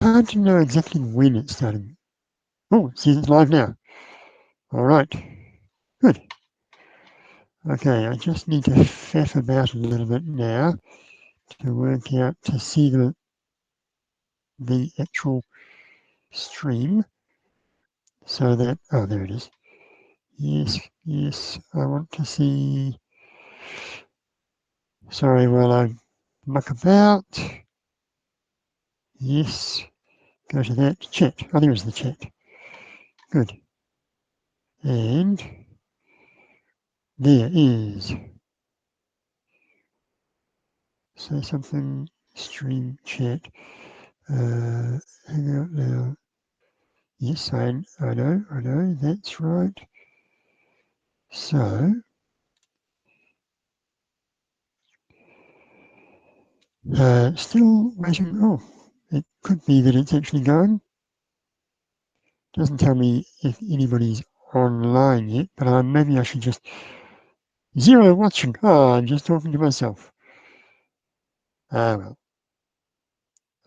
hard to know exactly when it started. Oh, it says it's live now. All right, good. Okay, I just need to faff about a little bit now to work out, to see the actual stream, so that, oh, there it is. Yes, yes, I want to see, sorry, while I muck about. Yes, go to that, chat. Oh, there's the chat. Good. And there is, say something, stream chat, hangout now. Yes, I know, that's right. So, still waiting. Oh, it could be that it's actually going. Doesn't tell me if anybody's online yet, but maybe I should just zero watching. Oh, I'm just talking to myself. Ah, well,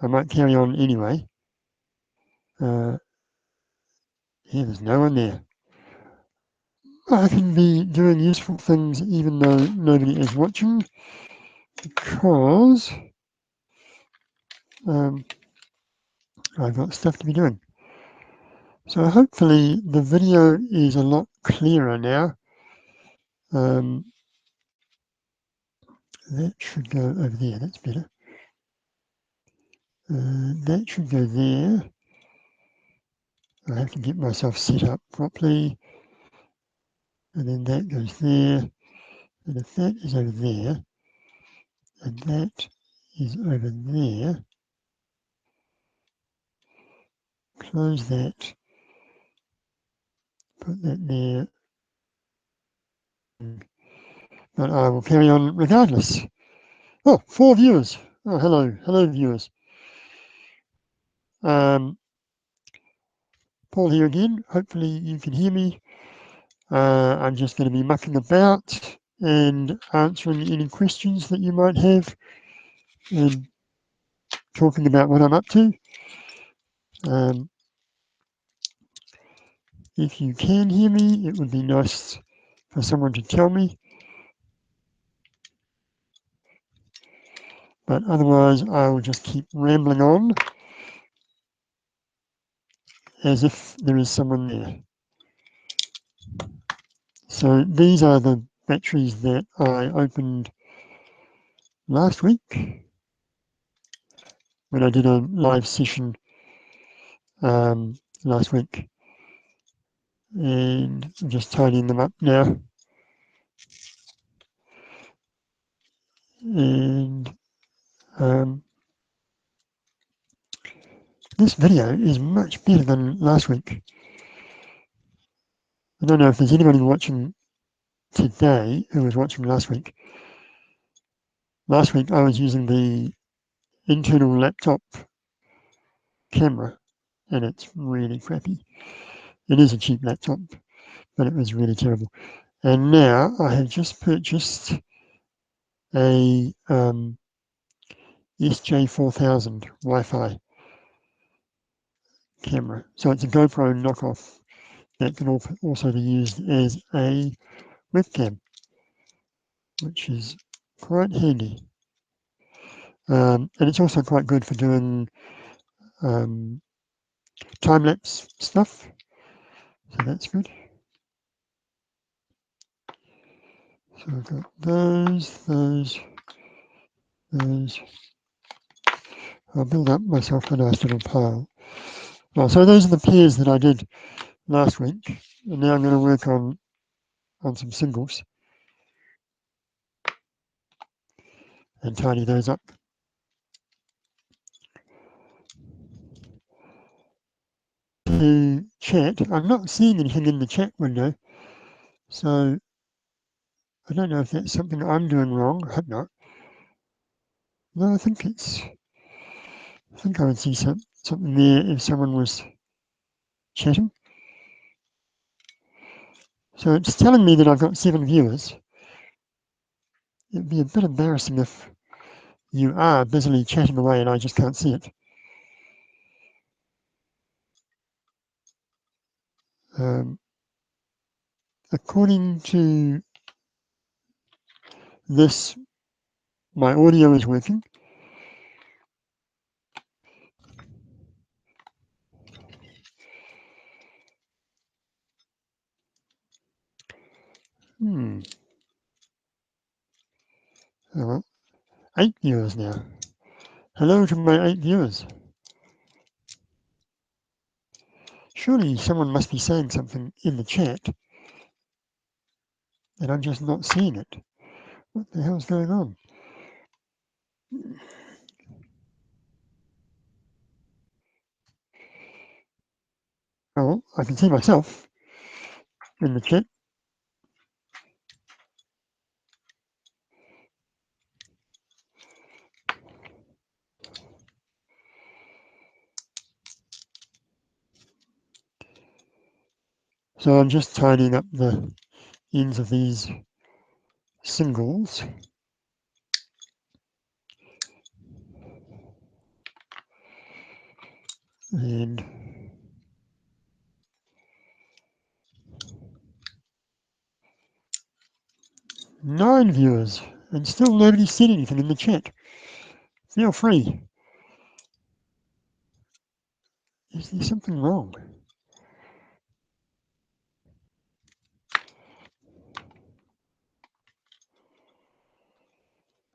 I might carry on anyway. Yeah, there's no one there. I can be doing useful things even though nobody is watching, because I've got stuff to be doing. So hopefully the video is a lot clearer now. That should go over there, that's better. That should go there. I have to get myself set up properly. And then that goes there. And if that is over there, and that is over there, close that, put that there. But I will carry on regardless. Oh, 4 viewers. Oh, hello viewers. Paul here again. Hopefully you can hear me. I'm just going to be mucking about and answering any questions that you might have and talking about what I'm up to. If you can hear me, it would be nice for someone to tell me. But otherwise, I will just keep rambling on as if there is someone there. So these are the batteries that I opened last week when I did a live session last week. And I'm just tidying them up now. And this video is much better than last week. I don't know if there's anybody watching today who was watching last week. Last week I was using the internal laptop camera and it's really crappy. It is a cheap laptop, but it was really terrible. And now I have just purchased a SJ4000 Wi-Fi camera. So it's a GoPro knockoff that can also be used as a webcam, which is quite handy. And it's also quite good for doing time-lapse stuff. So that's good. So I've got those. I'll build up myself a nice little pile. Oh, so those are the pairs that I did last week. And now I'm going to work on some singles and tidy those up. To chat, I'm not seeing anything in the chat window. So I don't know if that's something I'm doing wrong. I hope not. No, I think I would see something there if someone was chatting. So it's telling me that I've got 7 viewers. It'd be a bit embarrassing if you are busily chatting away and I just can't see it. According to this, my audio is working. Oh, well, 8 viewers now. Hello to my 8 viewers. Surely someone must be saying something in the chat, and I'm just not seeing it. What the hell's going on? Oh, I can see myself in the chat. So I'm just tidying up the ends of these singles. And 9 viewers, and still nobody said anything in the chat. Feel free. Is there something wrong?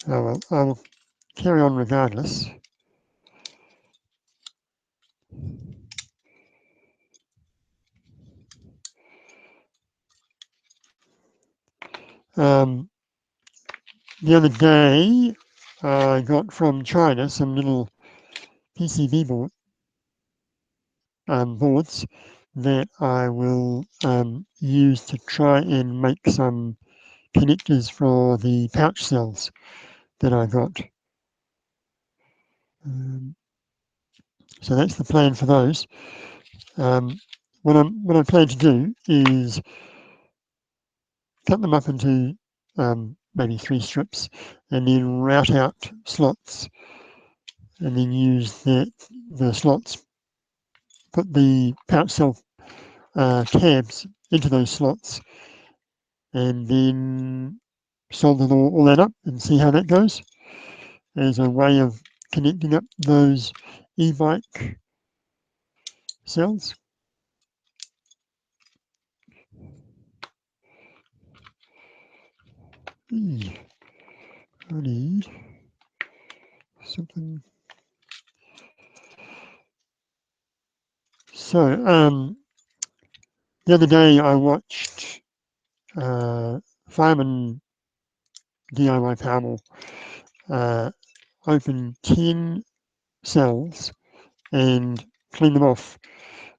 Oh well, I'll carry on regardless. The other day, I got from China some little PCB boards that I will use to try and make some connectors for the pouch cells that I got. So that's the plan for those. What I plan to do is cut them up into maybe 3 strips and then route out slots and then use the slots, put the pouch cell tabs into those slots and then solder all that up and see how that goes as a way of connecting up those e-bike cells. I need something. So the other day I watched Fireman DIY Powerwall open 10 cells and clean them off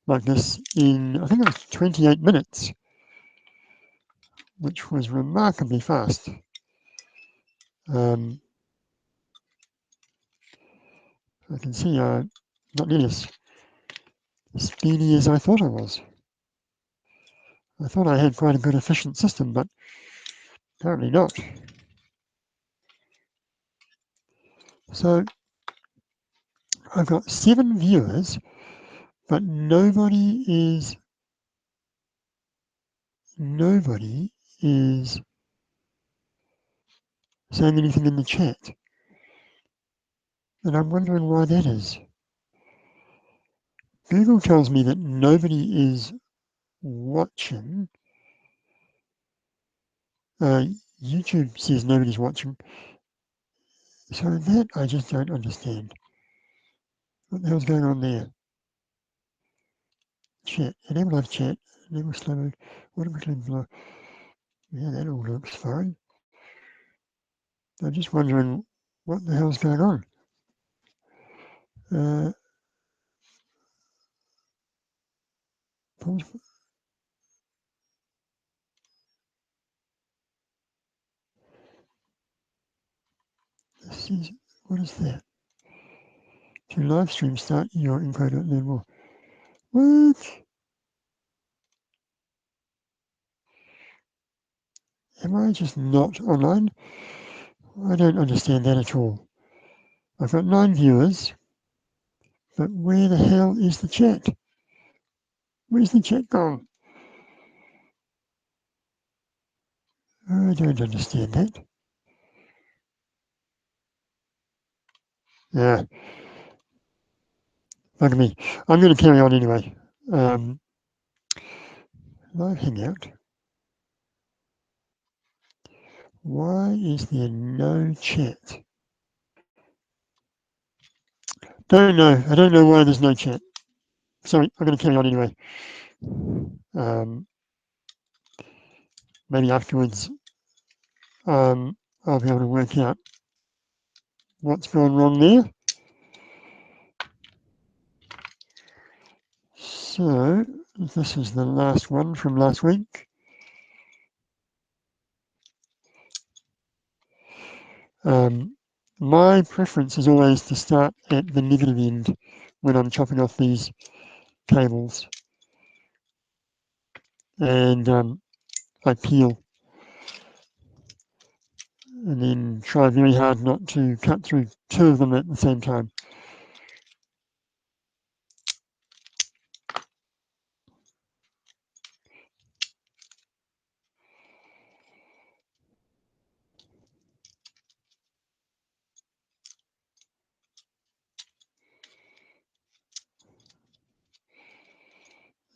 like this in, I think it was 28 minutes, which was remarkably fast. I can see not nearly as speedy as I thought I was. I thought I had quite a good efficient system, but apparently not. So I've got 7 viewers, but nobody is saying anything in the chat. And I'm wondering why that is. Google tells me that nobody is watching. YouTube says nobody's watching. So that I just don't understand. What the hell's going on there? Chat. Enable live chat. Enable slow mode. Automatically blow. Yeah, that all looks fine. I'm just wondering what the hell's going on. What is that? To live stream, start your info, learn more. What? Am I just not online? I don't understand that at all. I've got 9 viewers, but where the hell is the chat? Where's the chat gone? I don't understand that. Yeah, look at me. I'm going to carry on anyway. Live hangout. Why is there no chat? Don't know. I don't know why there's no chat. Sorry, I'm going to carry on anyway. Maybe afterwards I'll be able to work out what's gone wrong there. So this is the last one from last week. My preference is always to start at the negative end when I'm chopping off these cables, and I peel and then try very hard not to cut through two of them at the same time.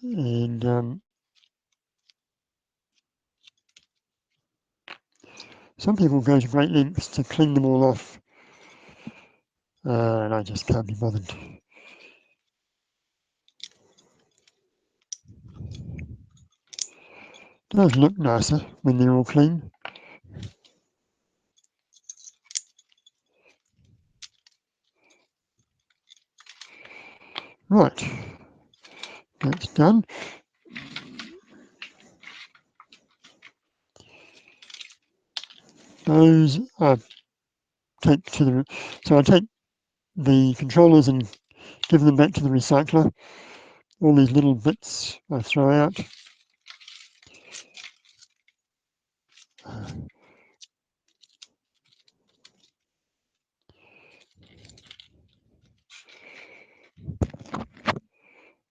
And some people go to great lengths to clean them all off, and I just can't be bothered. It does look nicer when they're all clean. Right, that's done. Those I take to the, so I take the controllers and give them back to the recycler. All these little bits I throw out.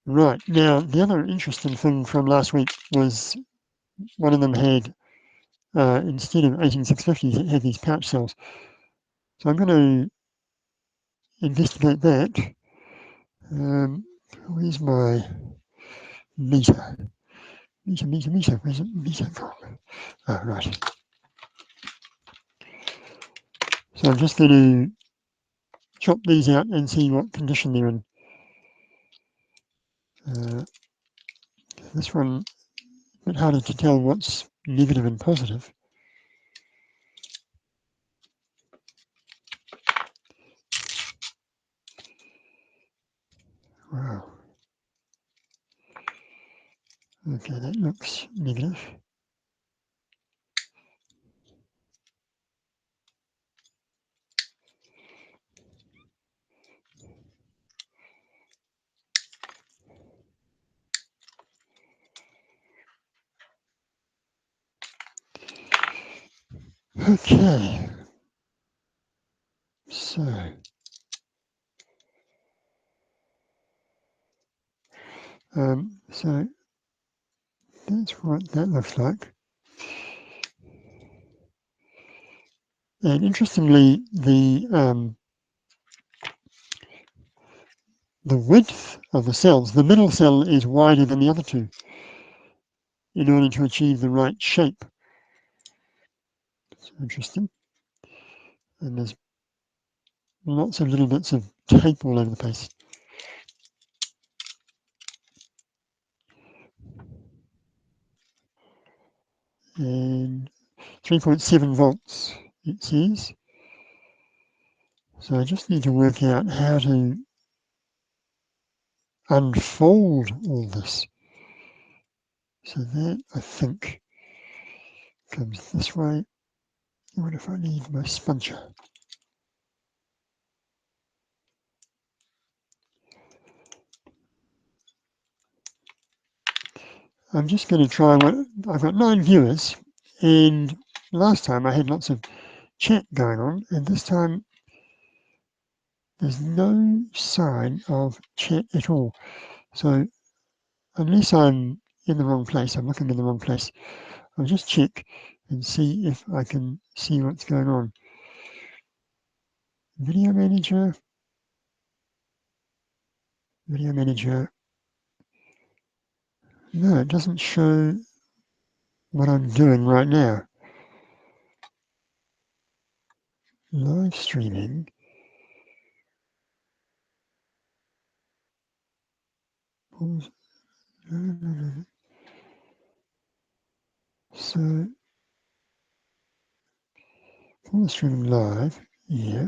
Right, now the other interesting thing from last week was one of them had, instead of 18650s, it had these pouch cells. So I'm going to investigate that. Where's my meter? Meter, where's it? Meter gone? Oh, right. So I'm just going to chop these out and see what condition they're in. This one, a bit harder to tell what's negative and positive. Wow. Okay, that looks negative. Okay. So so that's what that looks like. And interestingly, the width of the cells, the middle cell is wider than the other two in order to achieve the right shape. It's interesting. And there's lots of little bits of tape all over the place. And 3.7 volts, it says. So I just need to work out how to unfold all this. So that, I think, comes this way. What if I need my sponger? I'm just going to try what, I've got 9 viewers, and last time I had lots of chat going on, and this time there's no sign of chat at all. So unless I'm in the wrong place, I'm looking in the wrong place, I'll just check. and see if I can see what's going on. Video manager. No, it doesn't show what I'm doing right now. Live streaming. So, if I'm streaming live, yeah.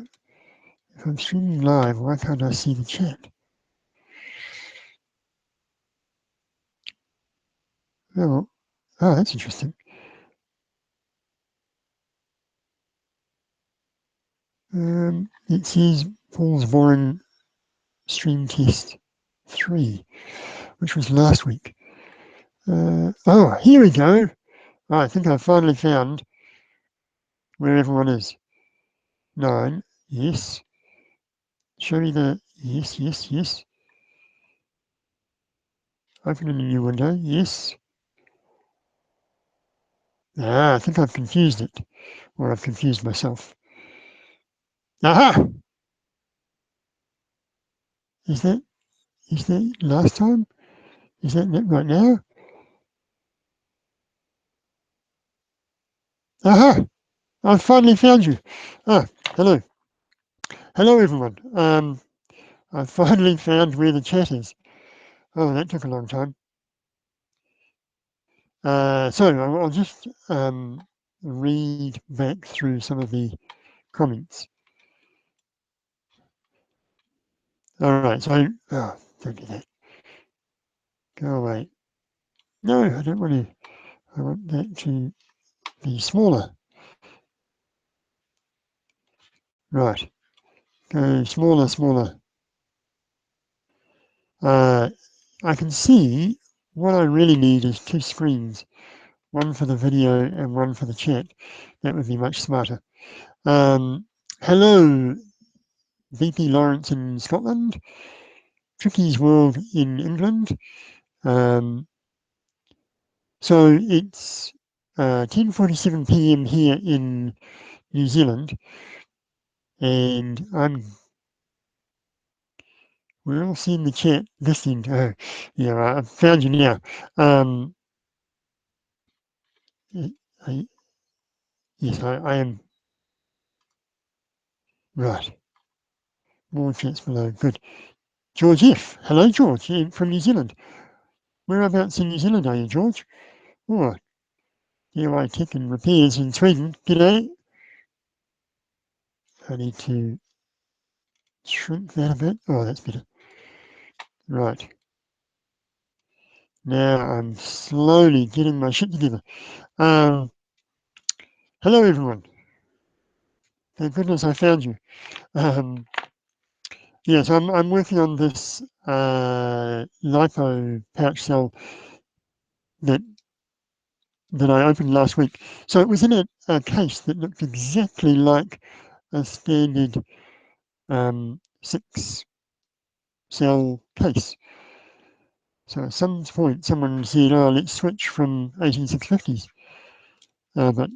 If I'm streaming live, why can't I see the chat? Oh, that's interesting. It says Paul's Warren stream test 3, which was last week. Oh, here we go. Oh, I think I finally found where everyone is. 9, yes. Show me the, yes. Open a new window, yes. I think I've confused it, or I've confused myself. Aha! Is that last time? Is that right now? Aha! I finally found you. Hello. Hello, everyone. I finally found where the chat is. Oh, that took a long time. So I'll just read back through some of the comments. All right, so, don't do that. Go away. No, I don't want to. I want that to be smaller. Right, go smaller. I can see what I really need is 2 screens, one for the video and one for the chat. That would be much smarter. Hello, VP Lawrence in Scotland, Tricky's World in England. So it's 10:47 p.m. here in New Zealand, and we're all seeing the chat this end. Oh, yeah, right, I've found you now. Yes, I am. Right, more chats below. Good. George F. Hello, George, from New Zealand. Whereabouts in New Zealand are you, George? Oh, DIY Tech and Repairs in Sweden. G'day. I need to shrink that a bit. Oh, that's better. Right. Now I'm slowly getting my shit together. Hello, everyone. Thank goodness I found you. Yes, I'm working on this lipo pouch cell that I opened last week. So it was in a case that looked exactly like a standard 6-cell case. So at some point, someone said, "Oh, let's switch from 18650s," but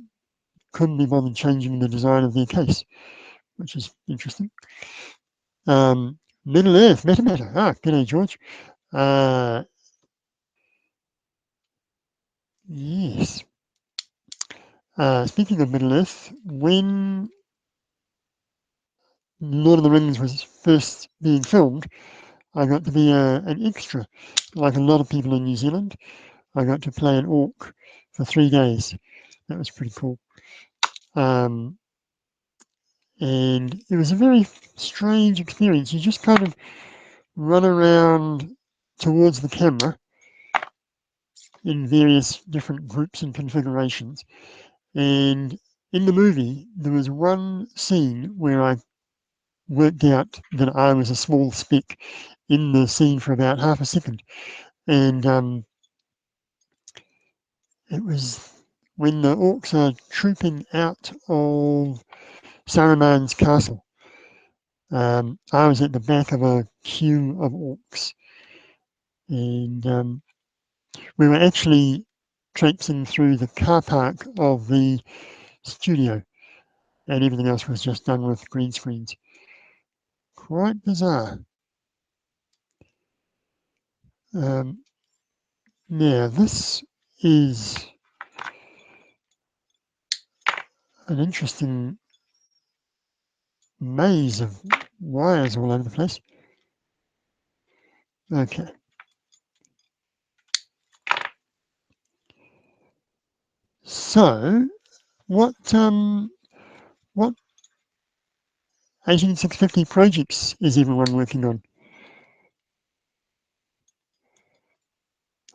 couldn't be bothered changing the design of their case, which is interesting. Middle Earth, Matter. G'day, George. Yes. Speaking of Middle Earth, when Lord of the Rings was first being filmed, I got to be an extra, like a lot of people in New Zealand. I got to play an orc for 3 days. That was pretty cool. And it was a very strange experience. You just kind of run around towards the camera in various different groups and configurations. And in the movie, there was one scene where I worked out that I was a small speck in the scene for about half a second. And it was when the orcs are trooping out of Saruman's castle. I was at the back of a queue of orcs, and we were actually traipsing through the car park of the studio, and everything else was just done with green screens. Quite bizarre. Now this is an interesting maze of wires all over the place. Okay. So what 18650 projects is everyone working on?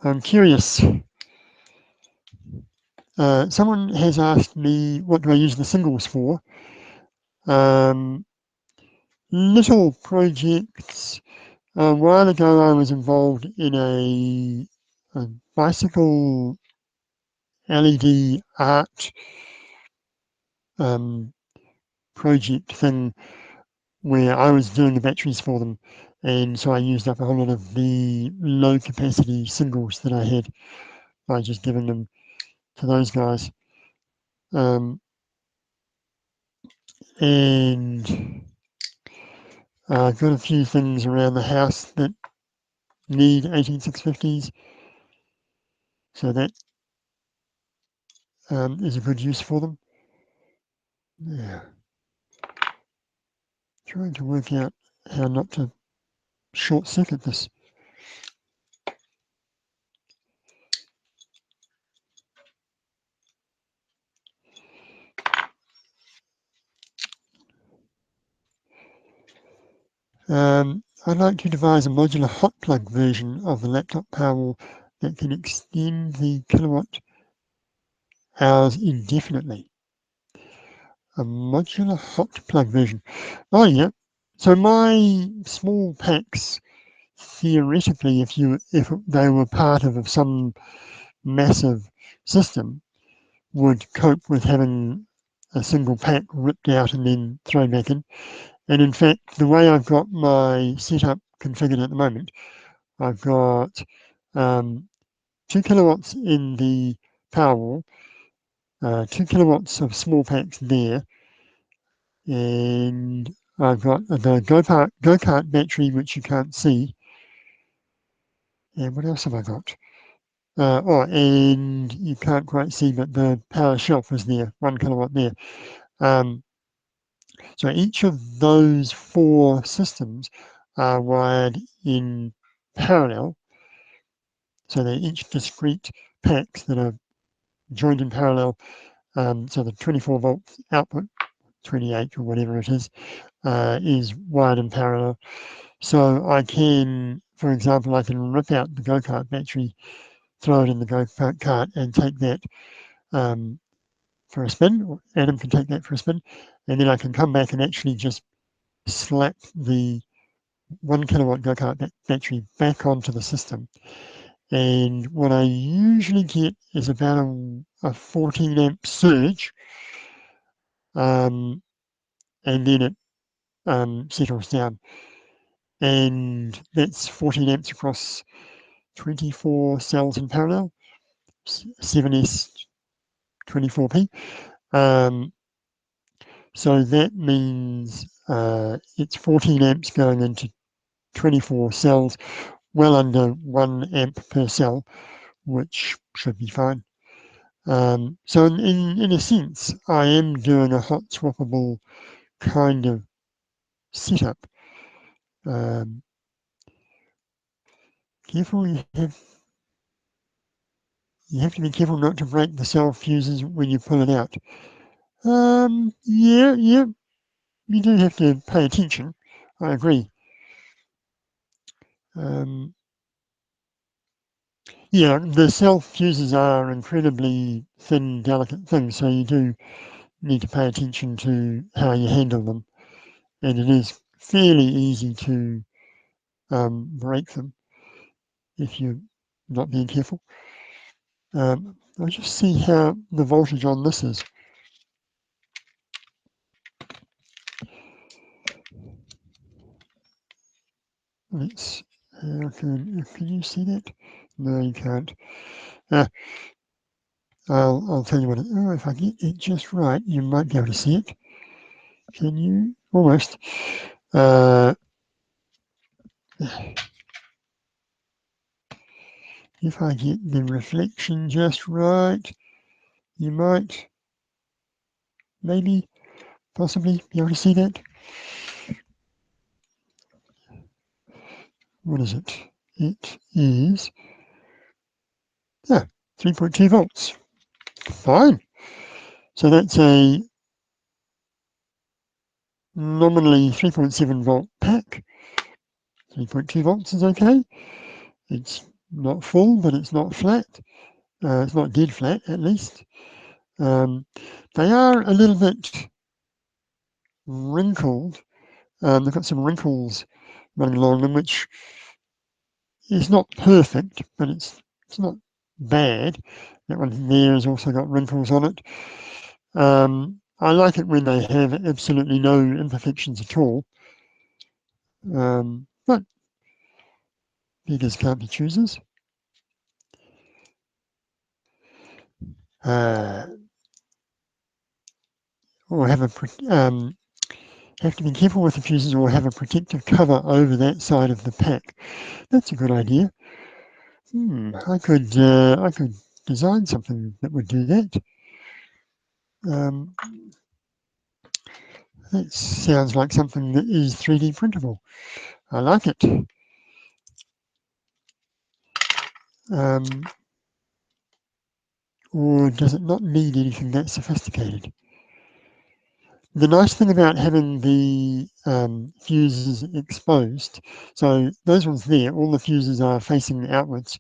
I'm curious. Someone has asked me what do I use the singles for. Little projects. A while ago I was involved in a bicycle LED art project thing where I was doing the batteries for them, and so I used up a whole lot of the low capacity singles that I had by just giving them to those guys. And I've got a few things around the house that need 18650s, so that is a good use for them. Yeah. Trying to work out how not to short circuit this. I'd like to devise a modular hot plug version of the laptop Powerwall that can extend the kilowatt hours indefinitely. A modular hot plug version. Oh yeah. So my small packs, theoretically, if they were part of some massive system, would cope with having a single pack ripped out and then thrown back in. And in fact, the way I've got my setup configured at the moment, I've got 2 kilowatts in the Powerwall, 2 kilowatts of small packs there, and I've got the go-kart battery, which you can't see. And what else have I got? And you can't quite see, but the power shelf is there, 1 kilowatt there. So each of those 4 systems are wired in parallel. So they're each discrete packs that are joined in parallel. So the 24 volt output, 28 or whatever it is wired in parallel. So I can, for example, I can rip out the go-kart battery, throw it in the go-kart and take that for a spin, or Adam can take that for a spin, and then I can come back and actually just slap the 1 kilowatt go-kart battery back onto the system. And what I usually get is about a 14 amp surge, and then it settles down. And that's 14 amps across 24 cells in parallel, 7S 24P. So that means it's 14 amps going into 24 cells, well under 1 amp per cell, which should be fine. So in a sense, I am doing a hot swappable kind of setup. Careful, you have to be careful not to break the cell fuses when you pull it out. Yeah, you do have to pay attention. I agree. Yeah, the cell fuses are incredibly thin, delicate things, so you do need to pay attention to how you handle them. And it is fairly easy to break them if you're not being careful. I'll just see how the voltage on this is. Let's, can you see that? No, you can't. I'll tell you what, if I get it just right, you might be able to see it. Can you? Almost. If I get the reflection just right, you might, maybe, possibly be able to see that. What is it? It is, 3.2 volts. Fine. So that's a nominally 3.7 volt pack. 3.2 volts is okay. It's not full, but it's not flat. It's not dead flat, at least. They are a little bit wrinkled. They've got some wrinkles running along them, which is not perfect, but it's not bad. That one there has also got wrinkles on it. I like it when they have absolutely no imperfections at all. But beggars can't be choosers. Or have to be careful with the fuses, or have a protective cover over that side of the pack. That's a good idea. I could design something that would do that. That sounds like something that is 3D printable. I like it. Or does it not need anything that sophisticated? The nice thing about having the fuses exposed, so those ones there, all the fuses are facing outwards,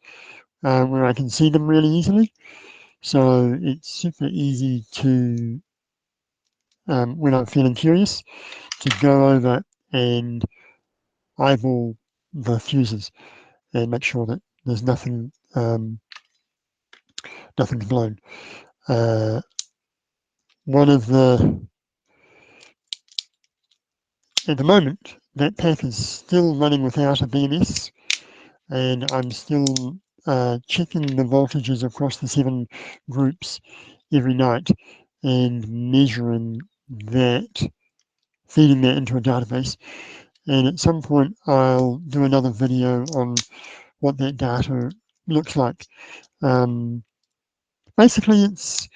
where I can see them really easily. So it's super easy to, when I'm feeling curious, to go over and eyeball the fuses and make sure that there's nothing, nothing's blown. One of the, at the moment, that pack is still running without a BMS, and I'm still checking the voltages across the 7 groups every night and measuring that, feeding that into a database. And at some point, I'll do another video on what that data looks like. Basically, it's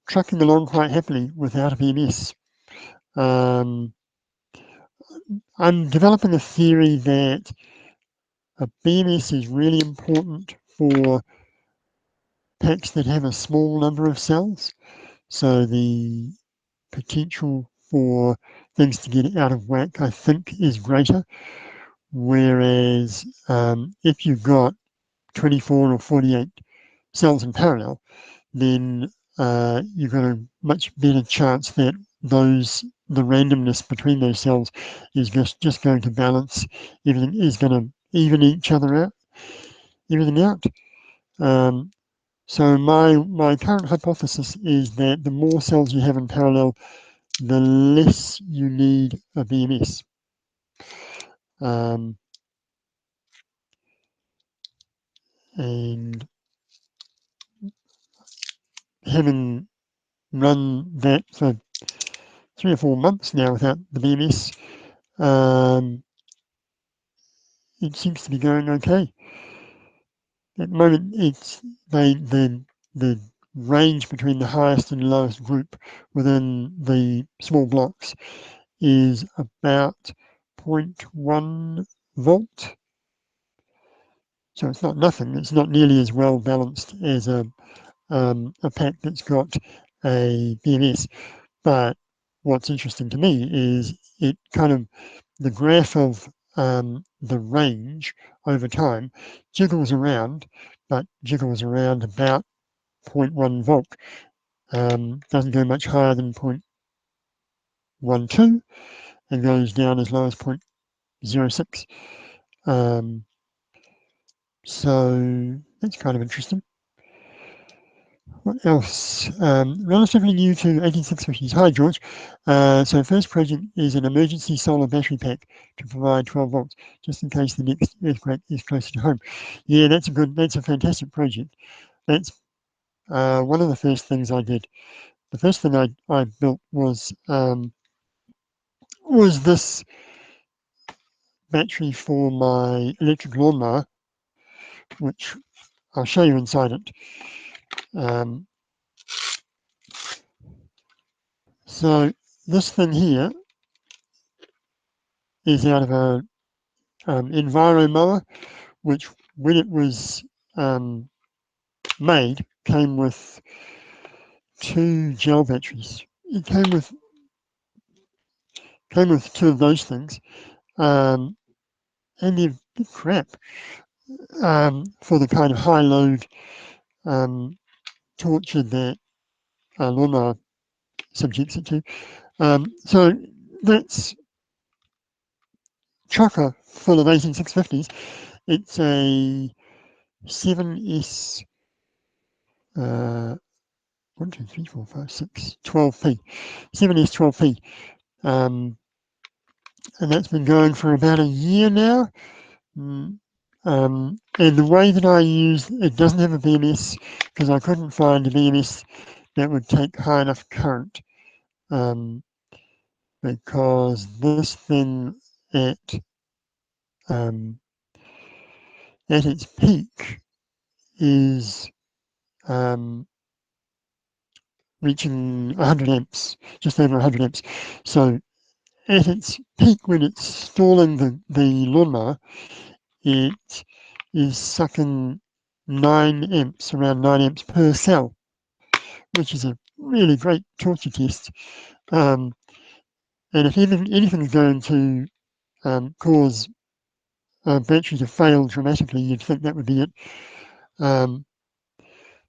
trucking along quite happily without a BMS. I'm developing a theory that a BMS is really important for packs that have a small number of cells. So the potential for things to get out of whack, I think, is greater. Whereas if you've got 24 or 48 cells in parallel, then you've got a much better chance that the randomness between those cells is just going to balance everything, is going to even each other out, everything out. So my current hypothesis is that the more cells you have in parallel, the less you need a BMS. And having run that for 3 or 4 months now without the BMS, it seems to be going okay. At the moment, it's the range between the highest and lowest group within the small blocks is about 0.1 volt. So it's not nothing. It's not nearly as well balanced as a pack that's got a BMS. But what's interesting to me is it kind of, the graph of the range over time jiggles around, but jiggles around about 0.1 volt. Doesn't go much higher than 0.12 and goes down as low as 0.06. So that's kind of interesting. What else? Relatively new to 18650s. Hi, George. So first project is an emergency solar battery pack to provide 12 volts, just in case the next earthquake is closer to home. Yeah, that's a fantastic project. That's one of the first things I did, the first thing I built was this battery for my electric lawnmower, which I'll show you inside it. So this thing here is out of a Enviro mower, which when it was made came with 2 gel batteries. It came with 2 of those things, and they're crap for the kind of high load torture that a lawnmower subjects it to. So that's chocker full of 18650s. It's a 7S 1, 2, 3, 4, 5, 6, 12p. 7S 12p. And that's been going for about a year now. And the way that I use it doesn't have a BMS because I couldn't find a BMS that would take high enough current. Because this thing at its peak is reaching 100 amps, just over 100 amps. So at its peak, when it's stalling the lawnmower, it is sucking 9 amps, around 9 amps per cell, which is a really great torture test. And if anything's going to cause a battery to fail dramatically, you'd think that would be it.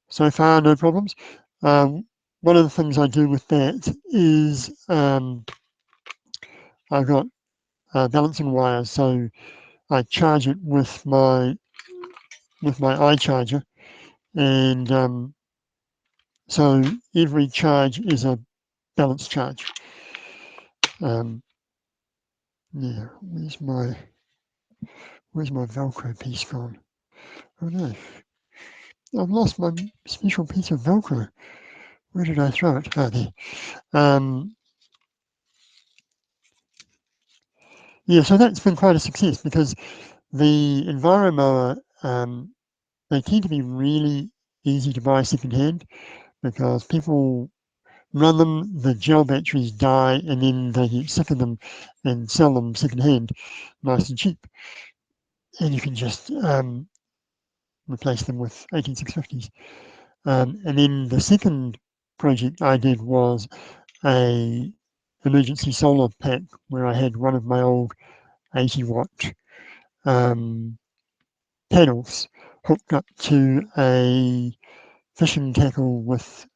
So far, no problems. One of the things I do with that is I've got balancing wires, so I charge it with my iCharger, and so every charge is a balanced charge. Yeah, where's my Velcro piece gone? Oh no, I've lost my special piece of Velcro. Where did I throw it? Oh, there. Yeah, so that's been quite a success because the Enviromower, they tend to be really easy to buy secondhand because people run them, the gel batteries die, and then they get sick of them and sell them secondhand, nice and cheap. And you can just replace them with 18650s. And then the second project I did was a emergency solar pack where I had one of my old 80-watt panels hooked up to a fishing tackle with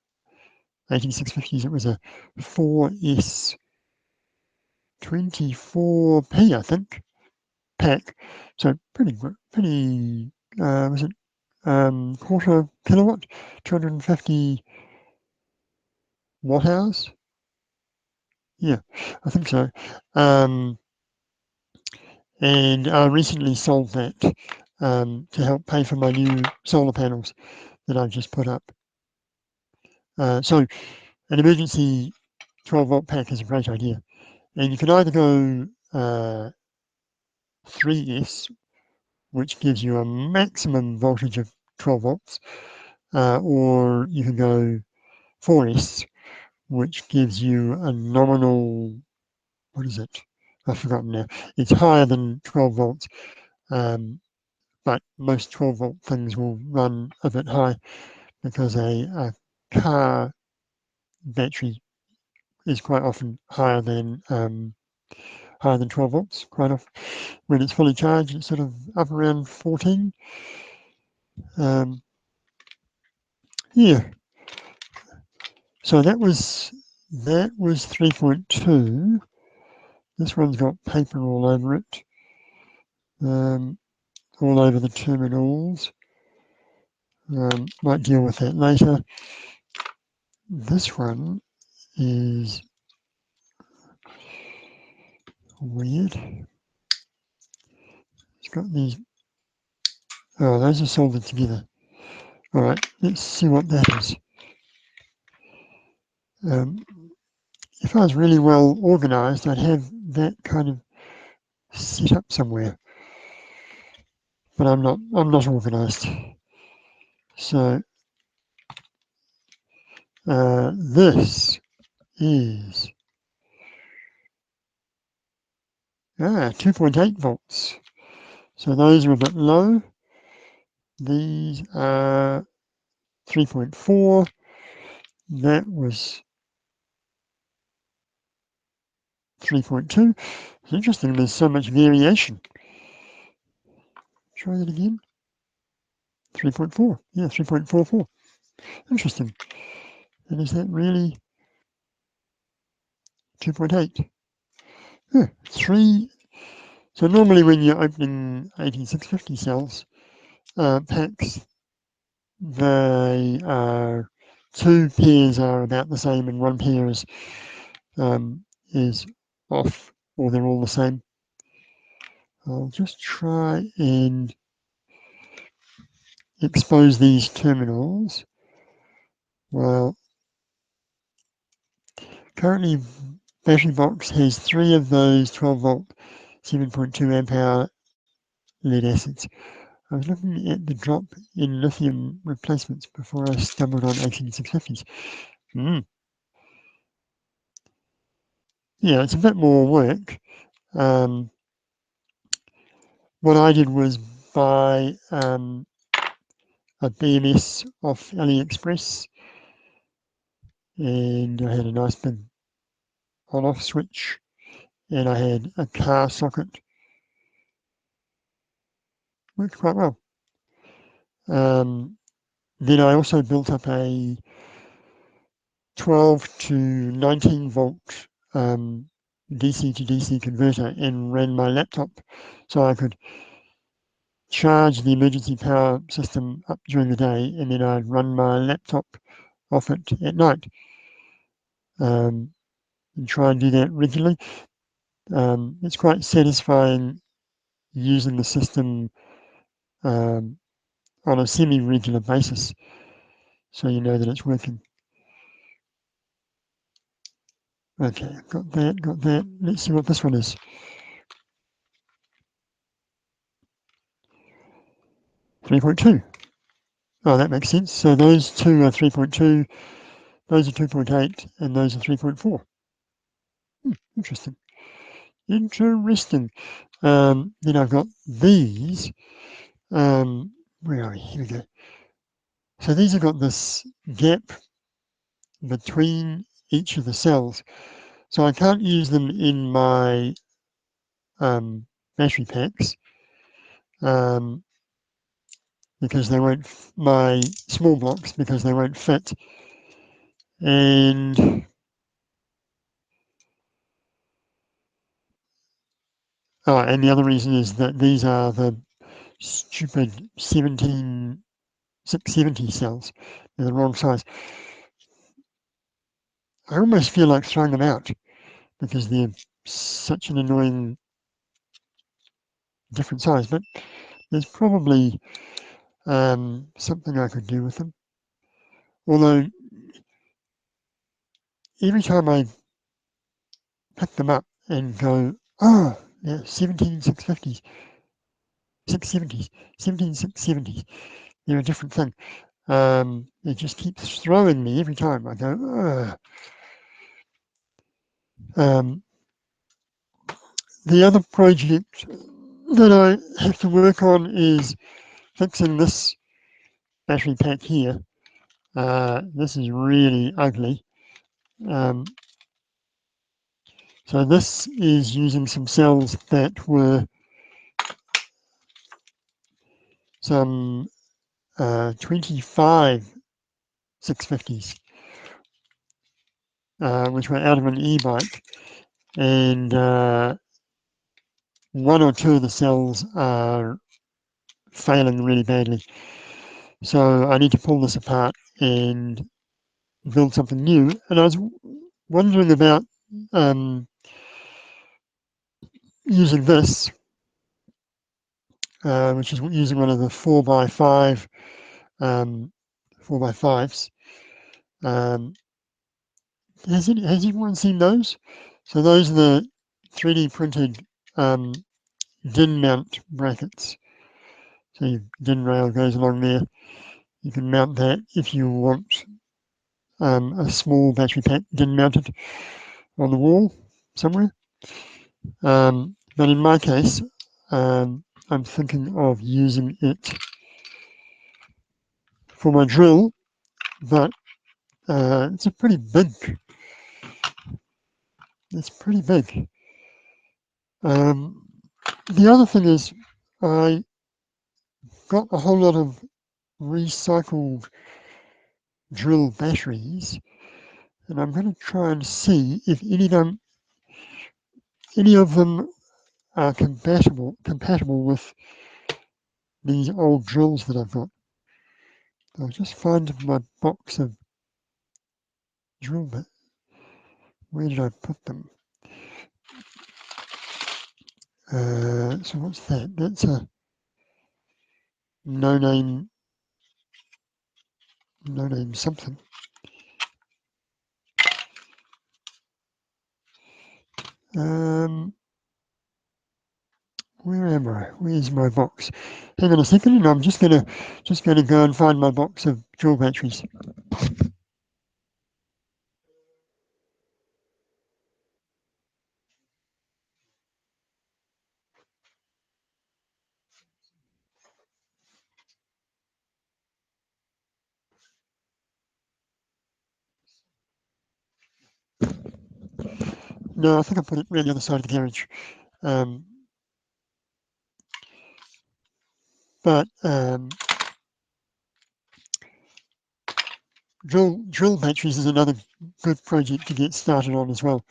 18650s. It was a 4S 24p, I think, pack. So pretty, was it quarter kilowatt, 250 watt hours? Yeah, I think so. And I recently sold that to help pay for my new solar panels that I've just put up. So an emergency 12-volt pack is a great idea. And you can either go 3S, which gives you a maximum voltage of 12 volts, or you can go 4S, which gives you a nominal, what is it? I've forgotten now. It's higher than 12 volts, but most 12-volt things will run a bit high because a car battery is quite often higher than 12 volts. Quite often, when it's fully charged, it's sort of up around 14. Yeah. So that was 3.2. This one's got paper all over it, all over the terminals. Might deal with that later. This one is weird. It's got these. Oh, those are soldered together. All right, let's see what that is. if I was really well organized, I'd have that kind of set up somewhere, but I'm not organized. So this is 2.8 volts. So those are a bit low. These are 3.4. That was 3.2. It's interesting, there's so much variation. Try that again. 3.4. Yeah, 3.44. Interesting. And is that really 2.8? Yeah, 3. So normally when you're opening 18650 cells, packs, they are 2 pairs are about the same and 1 pair is off, or they're all the same. I'll just try and expose these terminals. Well, currently battery box has 3 of those 12 volt 7.2 amp hour lead acids. I was looking at the drop in lithium replacements before I stumbled on 18650s. Yeah, it's a bit more work. What I did was buy a BMS off AliExpress, and I had a nice big on-off switch, and I had a car socket. Worked quite well. Then I also built up a 12 to 19 volt DC to DC converter and ran my laptop, so I could charge the emergency power system up during the day, and then I'd run my laptop off it at night, and try and do that regularly. It's quite satisfying using the system on a semi-regular basis, so you know that it's working. Okay, got that. Let's see what this one is. 3.2. Oh, that makes sense. So those two are 3.2, those are 2.8, and those are 3.4. Interesting. Interesting. Then I've got these. Where are we? Here we go. So these have got this gap between each of the cells. So I can't use them in my battery packs because they won't, my small blocks, because they won't fit. And and the other reason is that these are the stupid 17670 cells. They're the wrong size. I almost feel like throwing them out because they're such an annoying different size, but there's probably something I could do with them. Although every time I pick them up and go, oh, yeah, 17650s, 670s, 17670s, they're a different thing. It just keeps throwing me every time I go, ugh. The other project that I have to work on is fixing this battery pack here. This is really ugly. So this is using some cells that were some 25 650s, which were out of an e-bike, and 1 or 2 of the cells are failing really badly. So I need to pull this apart and build something new. And I was wondering about using this, which is using one of the 4x5 4x5s, has anyone seen those? So those are the 3D printed DIN mount brackets. So your DIN rail goes along there. You can mount that if you want a small battery pack DIN mounted on the wall somewhere. But in my case, I'm thinking of using it for my drill, but it's pretty big. It's pretty big. The other thing is I got a whole lot of recycled drill batteries, and I'm going to try and see if any of them are compatible with these old drills that I've got. I'll just find my box of drill bits. Where did I put them? So what's that? That's a no name something. Where am I? Where's my box? Hang on a second, and I'm just gonna go and find my box of drill batteries. No, I think I put it around the other side of the garage. But drill batteries is another good project to get started on as well.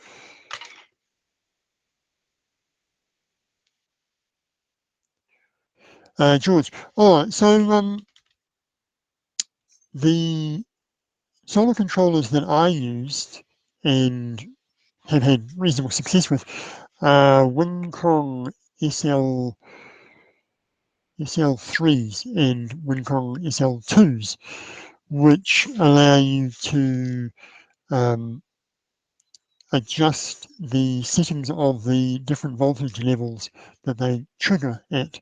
George, all right, so the solar controllers that I used and have had reasonable success with are Wincong SL3s and Wincong SL2s, which allow you to adjust the settings of the different voltage levels that they trigger at,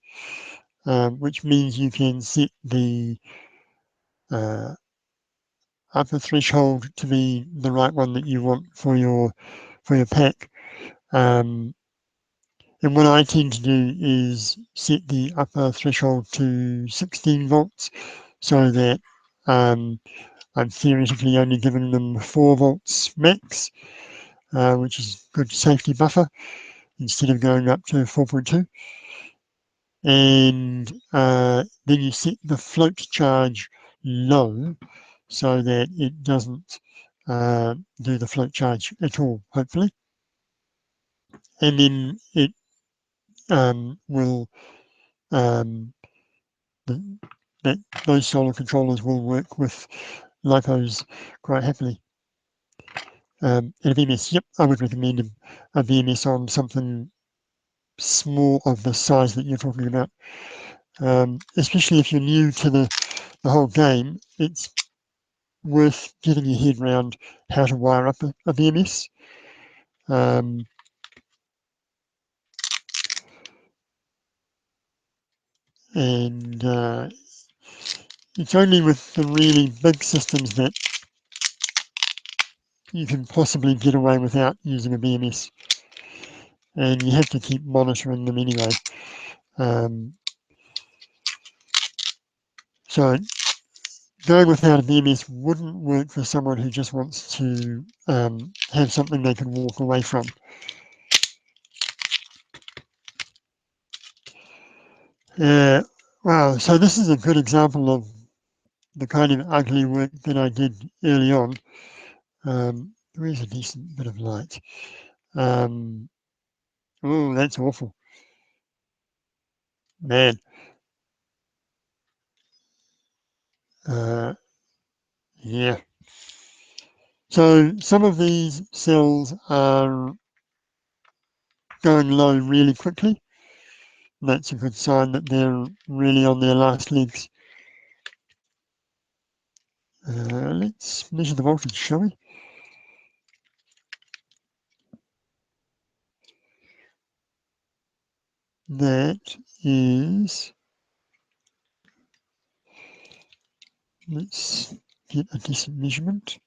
which means you can set the upper threshold to be the right one that you want for your pack. And what I tend to do is set the upper threshold to 16 volts so that I'm theoretically only giving them 4 volts max, which is good safety buffer, instead of going up to 4.2. And then you set the float charge low so that it doesn't do the float charge at all, hopefully. And then it will, those solar controllers will work with LiPos quite happily. And a BMS, yep, I would recommend a BMS on something small of the size that you're talking about. Especially if you're new to the whole game, it's worth getting your head around how to wire up a BMS. And it's only with the really big systems that you can possibly get away without using a BMS. And you have to keep monitoring them anyway. So going without a BMS wouldn't work for someone who just wants to have something they can walk away from. Wow, so this is a good example of the kind of ugly work that I did early on. There is a decent bit of light. Oh, that's awful. Man. Yeah. So some of these cells are going low really quickly. That's a good sign that they're really on their last legs. Let's measure the voltage, shall we? that is, let's get a decent measurement.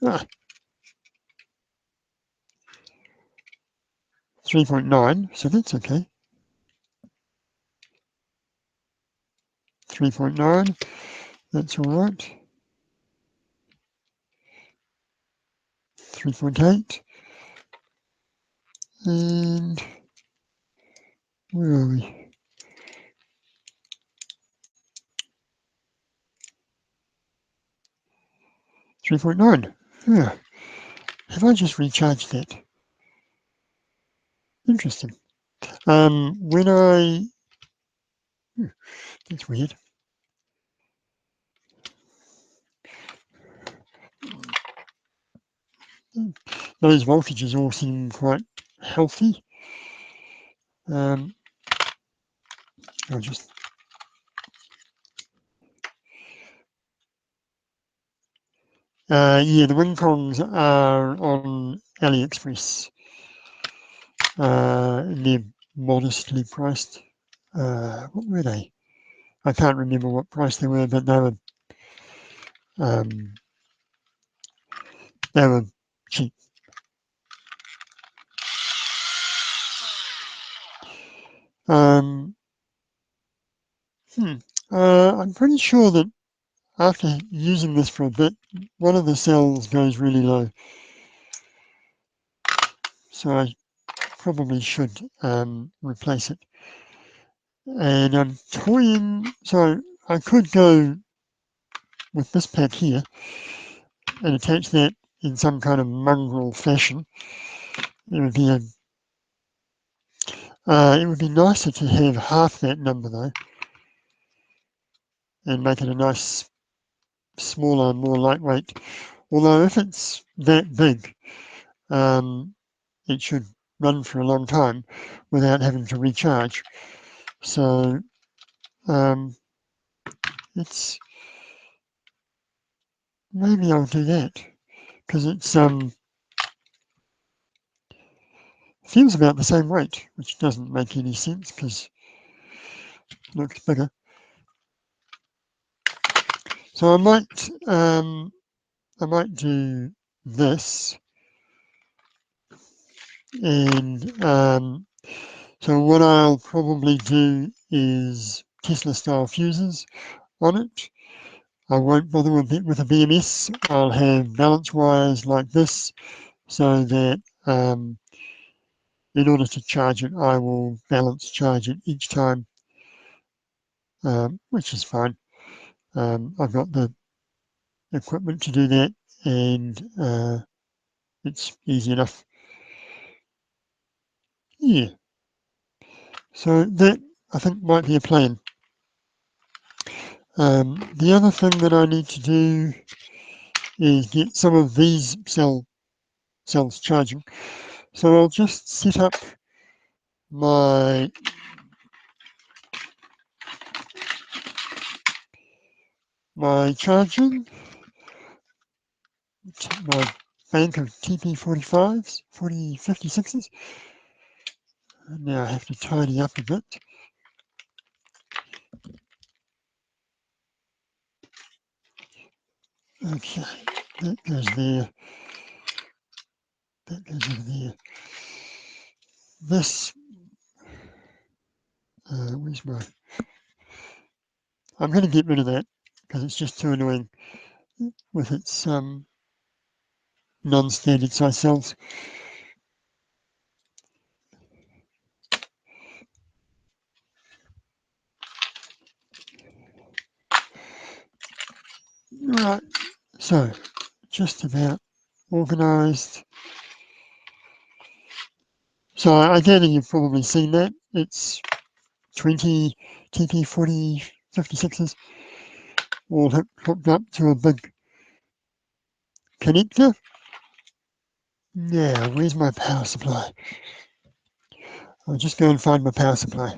3.9, so that's okay. 3.9, that's all right. 3.8, and where are we? 3.9. Yeah. Have I just recharged that? Interesting. When that's weird. Those voltages all seem quite healthy. I'll just yeah, the Wing-Kongs are on AliExpress. They're modestly priced. What were they? I can't remember what price they were, but um, they were cheap. Um, I'm pretty sure that after using this for a bit, one of the cells goes really low. So I probably should replace it. And I'm toying, so I could go with this pad here and attach that in some kind of mongrel fashion. It would be it would be nicer to have half that number though, and make it a nice, smaller, more lightweight. Although if it's that big, it should run for a long time without having to recharge. So it's maybe I'll do that because it's feels about the same weight, which doesn't make any sense because it looks bigger. So I might do this, and so what I'll probably do is Tesla style fuses on it. I won't bother with a BMS. I'll have balance wires like this, so that in order to charge it, I will balance charge it each time, which is fine. I've got the equipment to do that, and it's easy enough. Yeah. So that, I think, might be a plan. The other thing that I need to do is get some of these cells charging. So I'll just set up my charging, my bank of TP45s, 4056s. And now I have to tidy up a bit. Okay, that goes there. That goes over there. This, where's my... I'm going to get rid of that because it's just too annoying with its non-standard size cells. Right, so just about organised. So I gather you've probably seen that. It's 20 TP4056s all hooked up to a big connector. Now, where's my power supply? I'll just go and find my power supply.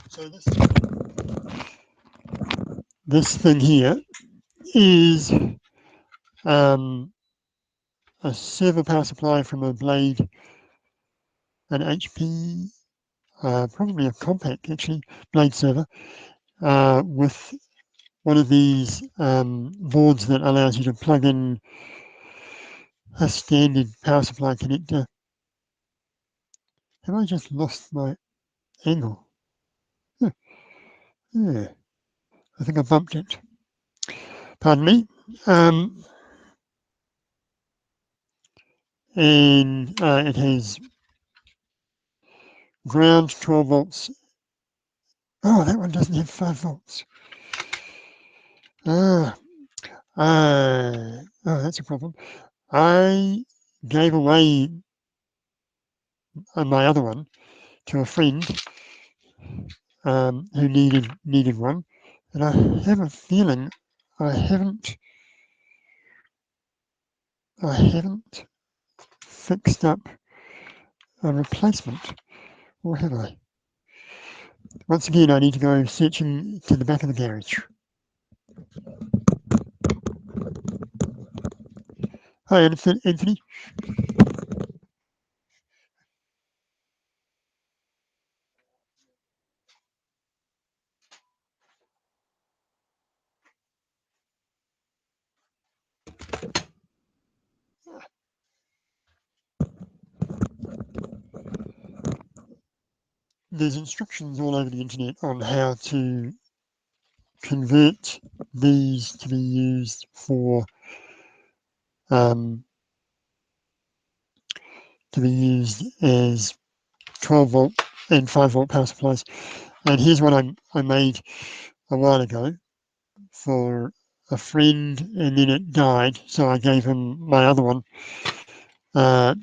So this thing here is a servo power supply from a Blade, an HP, probably a compact actually, Blade server, with one of these boards that allows you to plug in a standard power supply connector. Have I just lost my angle? Yeah, I think I bumped it. Pardon me. And it has ground 12 volts. Oh, that one doesn't have 5 volts. Oh, that's a problem. I gave away my other one to a friend who needed one, and I have a feeling I haven't fixed up a replacement, or have I? Once again, I need to go searching to the back of the garage. Hi, Anthony. There's instructions all over the internet on how to convert these to be used for as 12 volt and 5 volt power supplies. And here's what I made a while ago for a friend, and then it died, so I gave him my other one.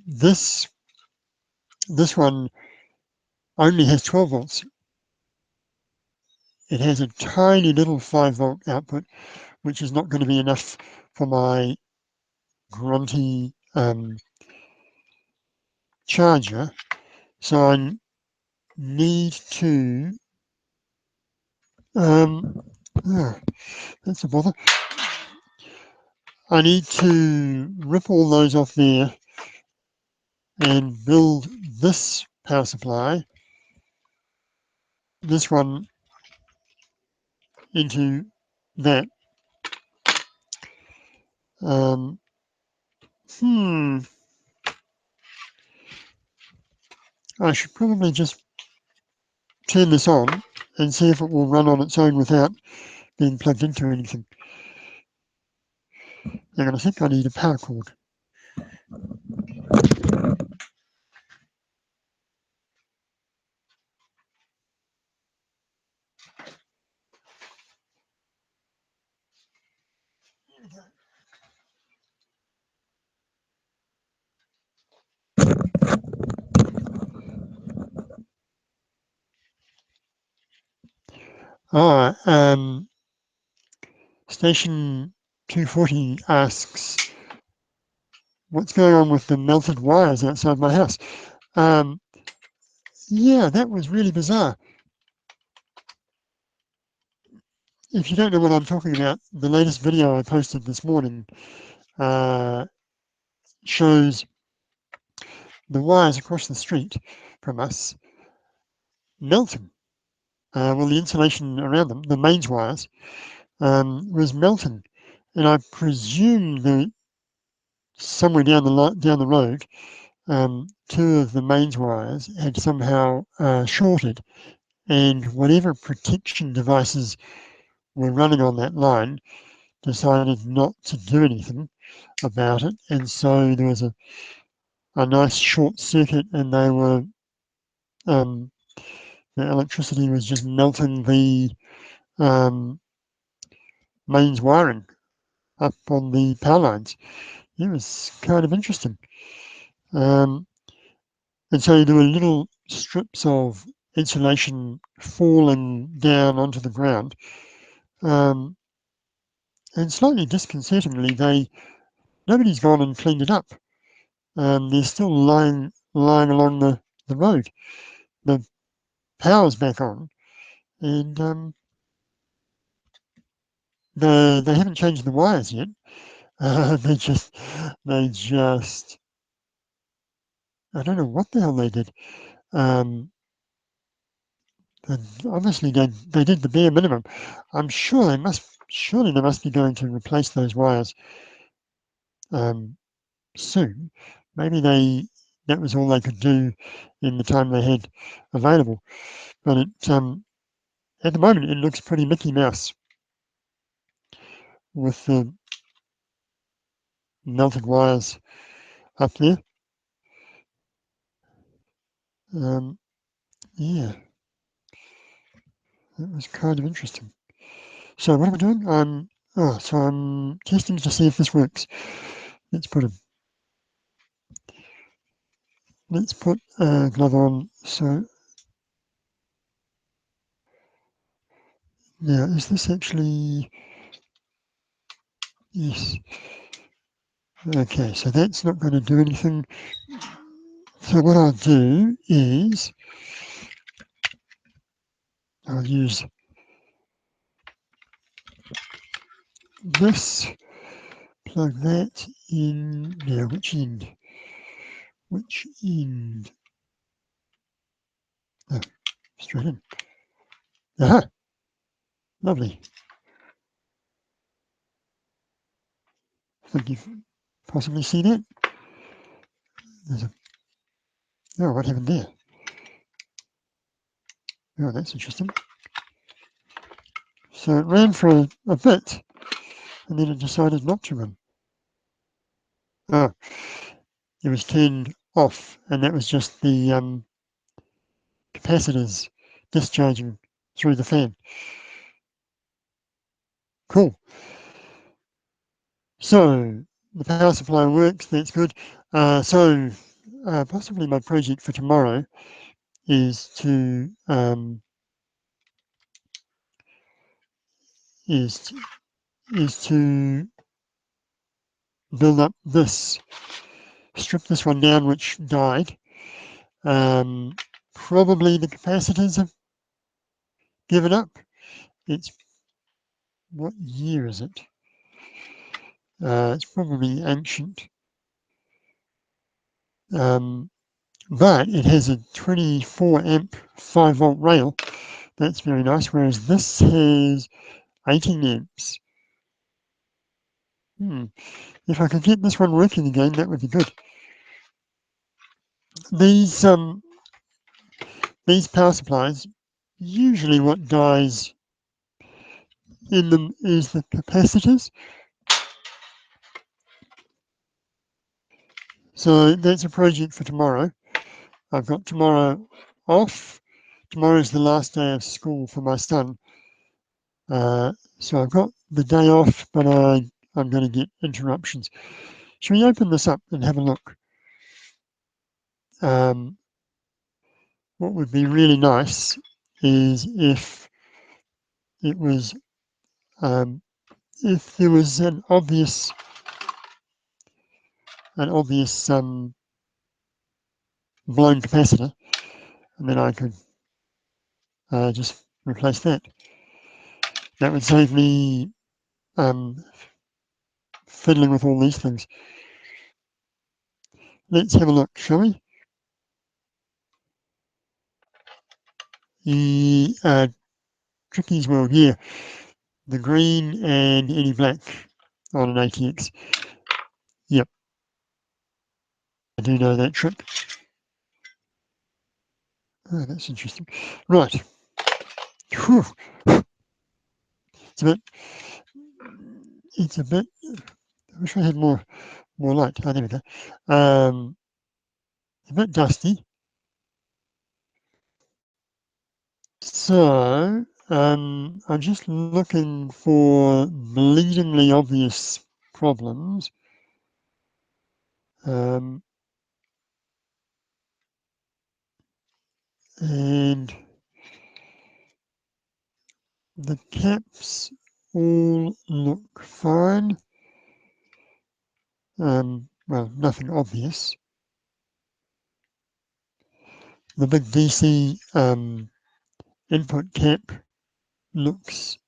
This one only has 12 volts. It has a tiny little 5 volt output, which is not going to be enough for my grunty charger. So I need to, that's a bother. I need to rip all those off there and build this power supply, this one, into that. I should probably just turn this on and see if it will run on its own without being plugged into anything. Hang on a sec, I need a power cord. Station 240 asks, what's going on with the melted wires outside my house? Yeah, that was really bizarre. If you don't know what I'm talking about, the latest video I posted this morning shows the wires across the street from us melting. Well, the insulation around them, the mains wires, was melting, and I presume that somewhere down the road, two of the mains wires had somehow shorted, and whatever protection devices were running on that line decided not to do anything about it, and so there was a nice short circuit, and they were the electricity was just melting the mains wiring up on the power lines. It was kind of interesting. And so there were little strips of insulation falling down onto the ground. And slightly disconcertingly, nobody's gone and cleaned it up. They're still lying along the road. The power's back on, and they haven't changed the wires yet. They just I don't know what the hell they did. And obviously they did the bare minimum. I'm sure surely they must be going to replace those wires soon. Maybe that was all they could do in the time they had available. But at the moment it looks pretty Mickey Mouse with the melted wires up there. Yeah, that was kind of interesting. So what am I doing? So I'm testing to see if this works. Let's put a glove on. So now, is this actually, yes. Okay, so that's not going to do anything. So what I'll do is I'll use this, plug that in. Now, which end? Which end? Oh, straight in. Aha, lovely. Think you've possibly seen it. Oh, what happened there? Oh, that's interesting. So it ran for a bit, and then it decided not to run. Oh, it was turned off, and that was just the capacitors discharging through the fan. Cool. So the power supply works, that's good. Possibly my project for tomorrow is to is to build up this, strip this one down which died. Probably the capacitors have given up. It's, what year is it? It's probably ancient. But it has a 24 amp 5 volt rail. That's very nice, whereas this has 18 amps. If I could get this one working again, that would be good. These power supplies, usually what dies in them is the capacitors. So that's a project for tomorrow. I've got tomorrow off. Tomorrow's the last day of school for my son. So I've got the day off, but I'm going to get interruptions. Shall we open this up and have a look? What would be really nice is if it was, if there was an obvious blown capacitor, and then I could just replace that. That would save me fiddling with all these things. Let's have a look, shall we? The Tricky's World, yeah. The green and any black on an ATX. Yep, I do know that trick. Oh, that's interesting. Right. Whew. It's a bit, I wish I had more light. Oh, there we go. A bit dusty. So, I'm just looking for bleedingly obvious problems. And the caps all look fine. Well, nothing obvious. The big DC input cap looks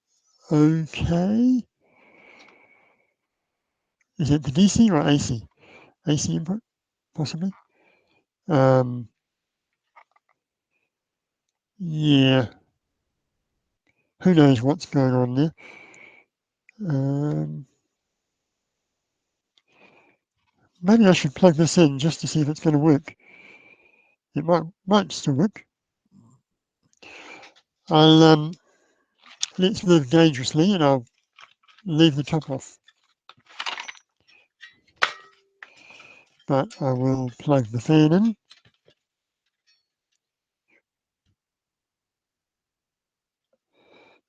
okay. Is it the DC or AC? AC input, possibly? Yeah. Who knows what's going on there? Maybe I should plug this in just to see if it's going to work. It might still work. I'll let's live dangerously, and I'll leave the top off. But I will plug the fan in.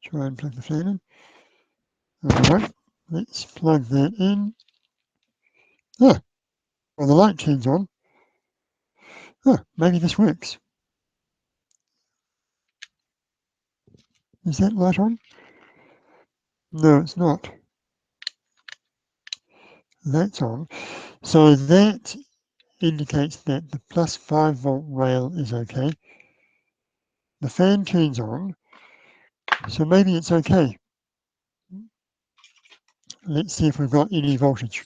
Try and plug the fan in. Alright, let's plug that in. Ah, well the light turns on. Ah, maybe this works. Is that light on? No, it's not. That's on. So that indicates that the plus 5-volt rail is okay. The fan turns on, so maybe it's okay. Let's see if we've got any voltage.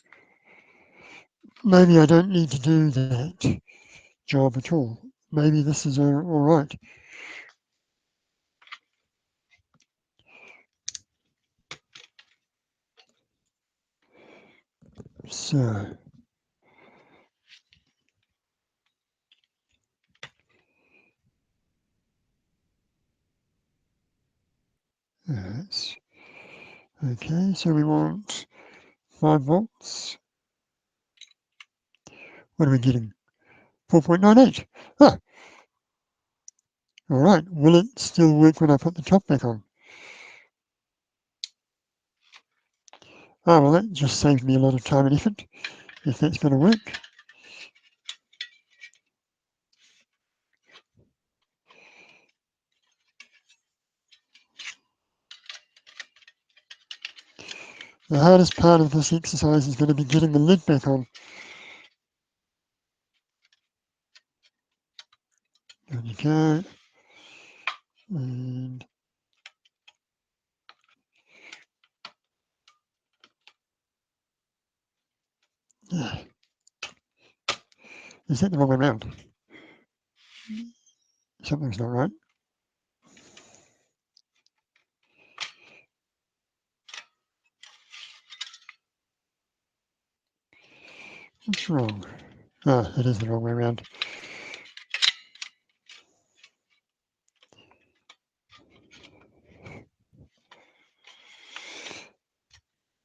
Maybe I don't need to do that job at all. Maybe this is all right. So that's okay. So we want 5 volts. What are we getting? 4.98. Ah, all right. Will it still work when I put the top back on? Ah, well, that just saved me a lot of time and effort, if that's going to work. The hardest part of this exercise is going to be getting the lid back on. There you go. And yeah. Is that the wrong way around? Something's not right. What's wrong? Ah, it is the wrong way around.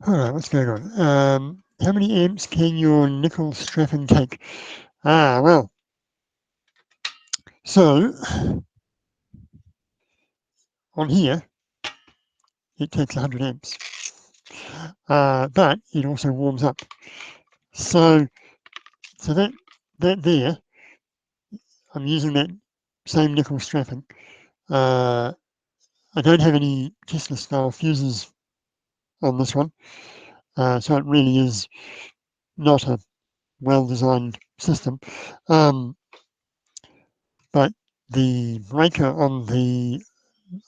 All right, what's going on? How many amps can your nickel strapping take? Ah, well, so on here, it takes 100 amps, but it also warms up. So that there, I'm using that same nickel strapping. I don't have any Tesla style fuses on this one, so it really is not a well-designed system. But the breaker on the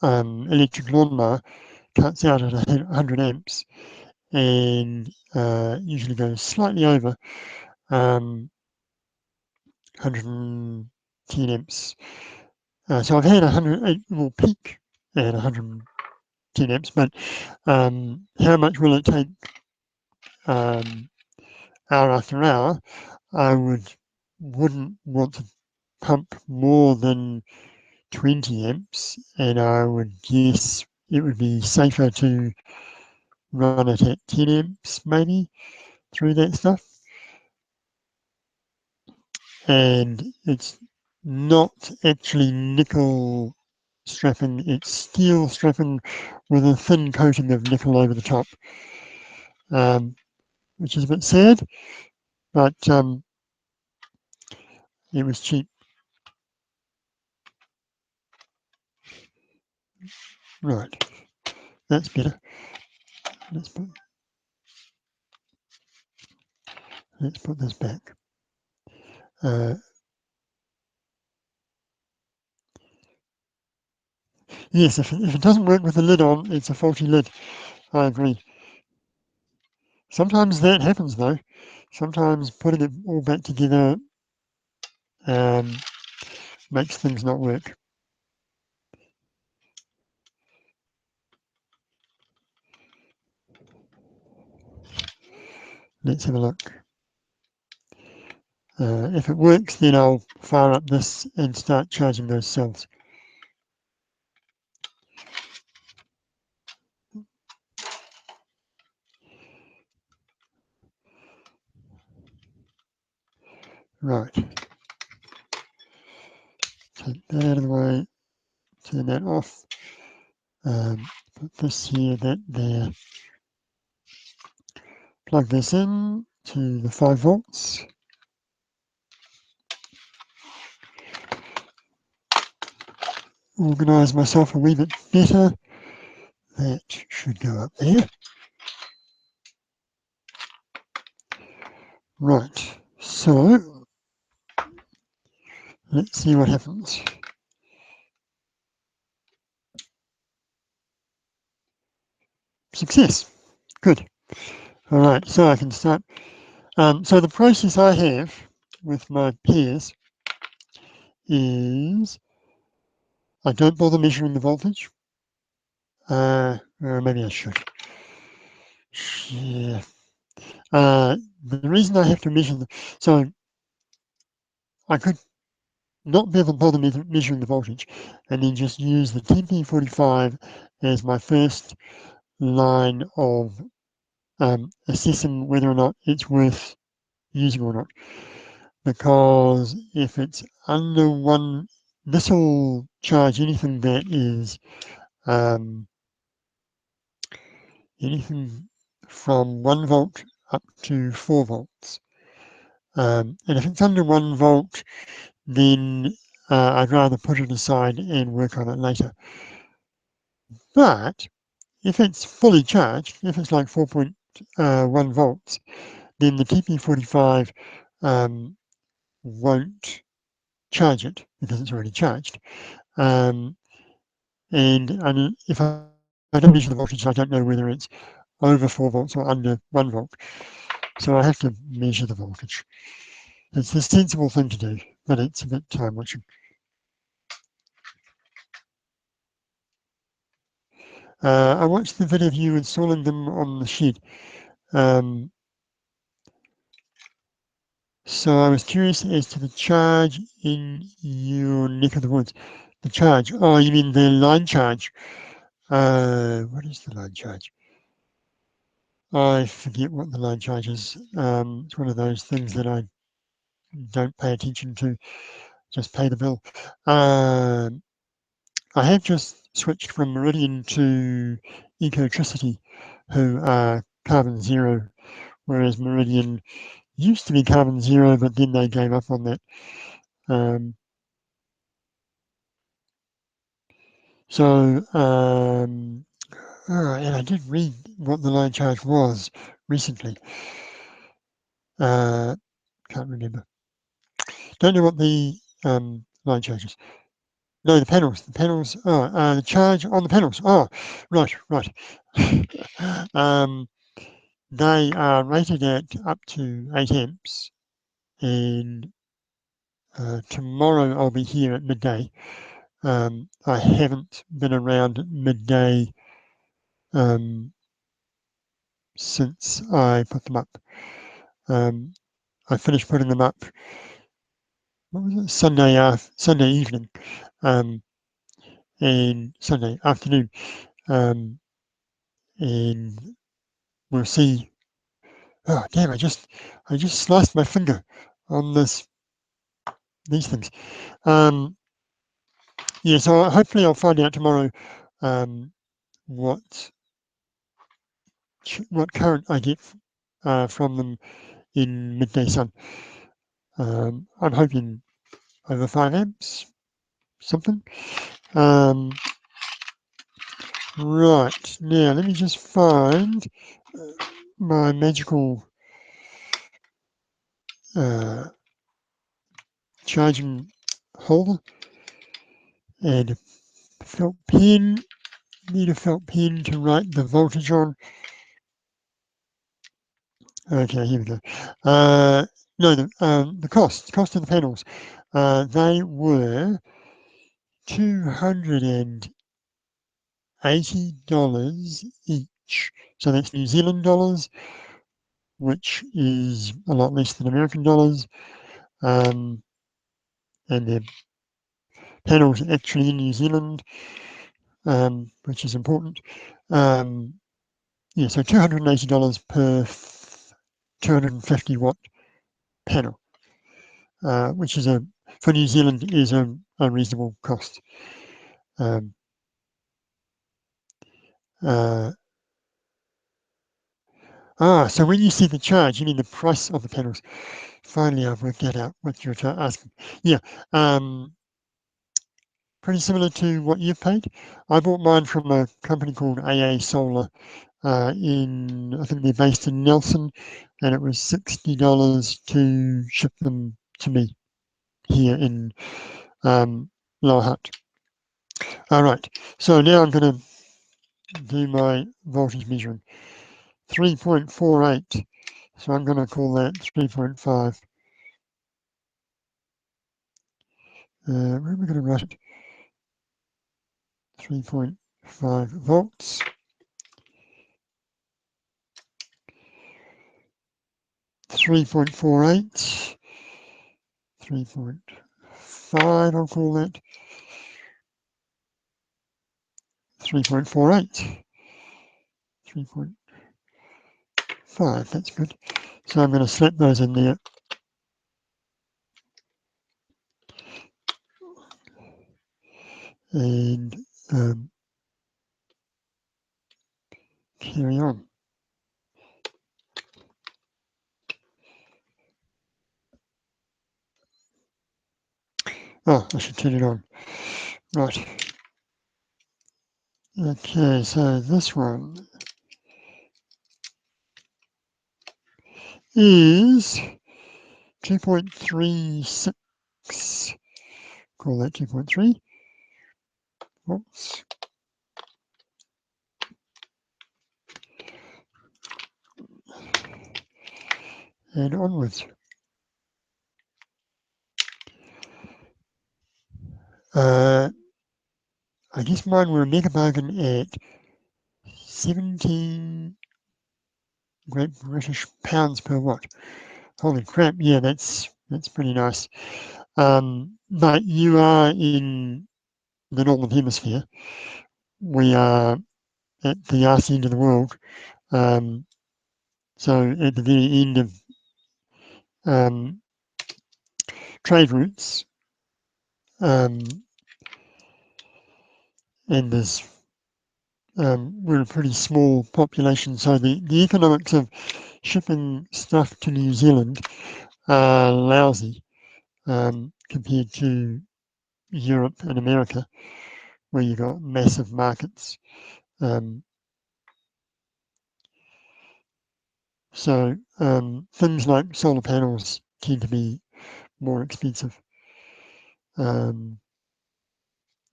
electric lawnmower cuts out at 100 amps and usually goes slightly over 110 amps. So I've had 100, it will peak at 110 amps, but how much will it take hour after hour? I wouldn't want to pump more than 20 amps, and I would guess it would be safer to run it at 10 amps maybe through that stuff. And it's not actually nickel strapping, it's steel strapping with a thin coating of nickel over the top, which is a bit sad, but it was cheap. Right, that's better. Let's put this back. Yeah, Yes, if it doesn't work with the lid on, it's a faulty lid. I agree. Sometimes that happens though. Sometimes putting it all back together makes things not work. Let's have a look. If it works, then I'll fire up this and start charging those cells. Right. Take that out of the way, turn that off. Put this here, that there. Plug this in to the 5 volts. Organise myself a wee bit better. That should go up there. Right, so let's see what happens. Success. Good. All right, so I can start. So the process I have with my pairs is I don't bother measuring the voltage. Or maybe I should. Yeah. The reason I have to measure so I could not bother measuring the voltage and then just use the TP45 as my first line of assessing whether or not it's worth using or not. Because if it's under one, this will charge anything that is anything from 1 volt up to 4 volts. And if it's under 1 volt, then I'd rather put it aside and work on it later. But if it's fully charged, if it's like 4.1 volts, then the TP45 won't charge it because it's already charged. And if I don't measure the voltage, I don't know whether it's over 4 volts or under 1 volt. So I have to measure the voltage. It's the sensible thing to do, but it's a bit time watching. I watched the video of you installing them on the shed. So I was curious as to the charge in your neck of the woods. The charge? Oh, you mean the line charge? What is the line charge? I forget what the line charge is. It's one of those things that I don't pay attention to, just pay the bill. I have just switched from Meridian to Ecotricity, who are carbon zero, whereas Meridian used to be carbon zero, but then they gave up on that. And I did read what the line charge was recently. Can't remember. Don't know what the line charge is. No, the panels. The panels. Oh, the charge on the panels. Oh, right. They are rated at up to 8 amps, and tomorrow I'll be here at midday. I haven't been around at midday since I put them up. I finished putting them up. What was it? Sunday evening, and Sunday afternoon, and we'll see. Oh damn! I just sliced my finger on these things. Yeah, so hopefully I'll find out tomorrow what current I get from them in midday sun. I'm hoping over 5 amps, something. Right, now let me just find my magical charging holder and felt pen. Need a felt pen to write the voltage on. Okay, here we go. No, the cost of the panels. They were $280 each. So that's New Zealand dollars, which is a lot less than American dollars. And the panels actually in New Zealand, which is important. Yeah, so $280 per 250 watt panel, which is for New Zealand is a reasonable cost. So when you see the charge, you mean the price of the panels. Finally, I've worked that out what you're asking. Yeah, pretty similar to what you've paid. I bought mine from a company called AA Solar I think they're based in Nelson, and it was $60 to ship them to me here in Lower Hutt. All right, so now I'm going to do my voltage measuring. 3.48, so I'm going to call that 3.5. Where am I going to write it? 3.5 volts. 3.48. 3.5, I'll call that. 3.48. 3.5, that's good. So I'm going to slap those in there. And carry on. Oh, I should turn it on. Right. Okay, so this one is 2.36. Call that 2.3 volts. And onwards. I guess mine were a mega bargain at 17 Great British pounds per watt. Holy crap! Yeah, that's pretty nice. But you are in the northern hemisphere. We are at the arse end of the world. So at the very end of trade routes, and we're a pretty small population, so the economics of shipping stuff to New Zealand are lousy compared to Europe and America, where you've got massive markets. So things like solar panels tend to be more expensive,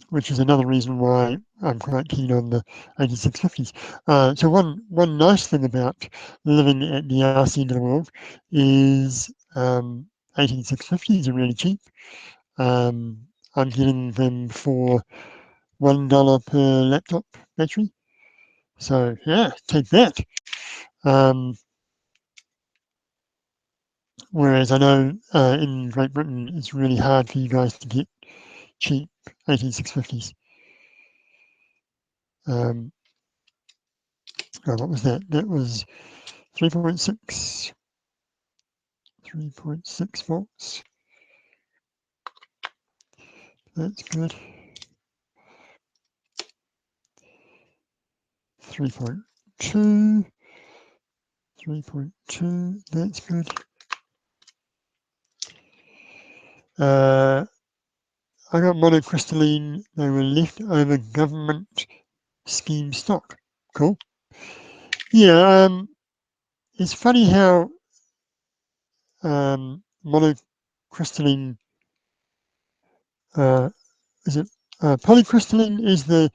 which is another reason why I'm quite keen on the 8650s. So one nice thing about living at the arse end of the world is 18650s are really cheap. I'm getting them for $1 per laptop battery. So yeah, take that. Whereas I know in Great Britain it's really hard for you guys to get cheap 18650s. Oh, what was that? That was 3.6 volts. That's good. 3.2. 3.2. That's good. I got monocrystalline. They were leftover government scheme stock. Cool. Yeah. It's funny how monocrystalline is it Polycrystalline is the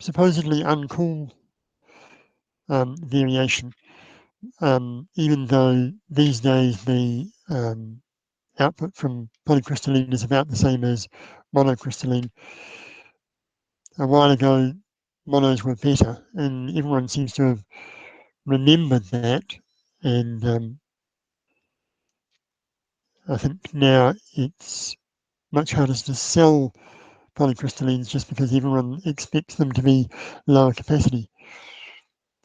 supposedly uncool variation, even though these days the output from polycrystalline is about the same as monocrystalline. A while ago, monos were better, and everyone seems to have remembered that, and I think now it's much harder to sell polycrystallines just because everyone expects them to be lower capacity.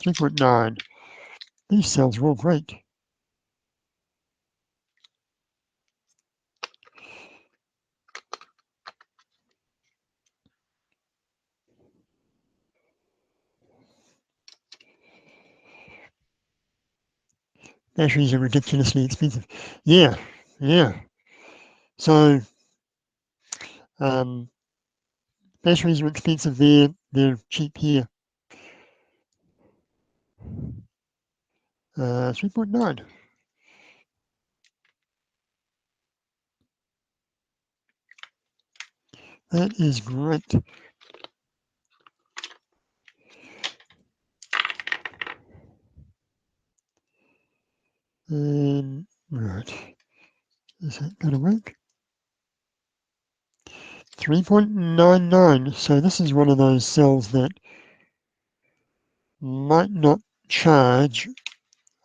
3.9. These cells are all great. Batteries are ridiculously expensive. Yeah, yeah. So batteries are expensive there, they're cheap here. 3.9. That is great. And right, is that going to work? 3.99. So this is one of those cells that might not charge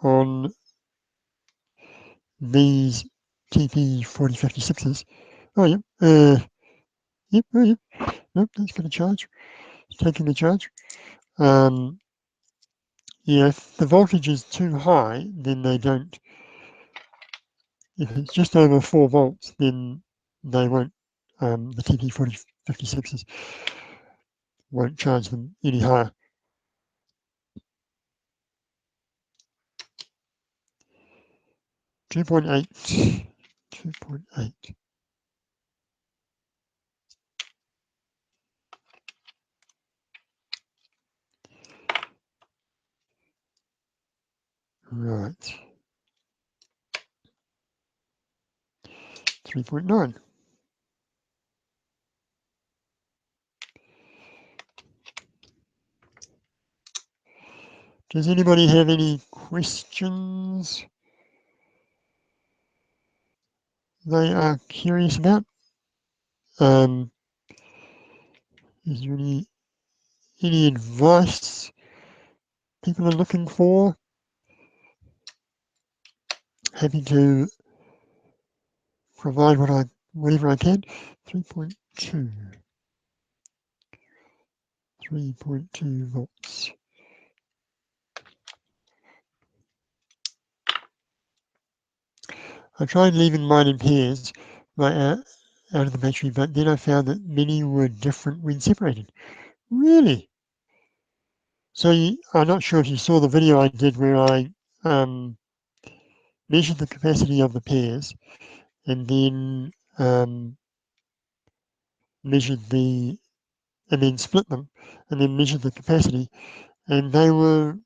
on these TP4056s. Oh, yeah. Yep, oh, yep. Nope, that's going to charge. It's taking the charge. Yeah, if the voltage is too high, then they don't. If it's just over 4 volts, then they won't, the TP4056s won't charge them any higher. 2.8. 2.8. Right. 3.9. Does anybody have any questions they are curious about? Is there any advice people are looking for? Happy to provide whatever I can. 3.2. 3.2 volts. I tried leaving mine in pairs right out of the battery, but then I found that many were different when separated. Really? So I'm not sure if you saw the video I did where I measured the capacity of the pairs and then and then split them and then measured the capacity, and they were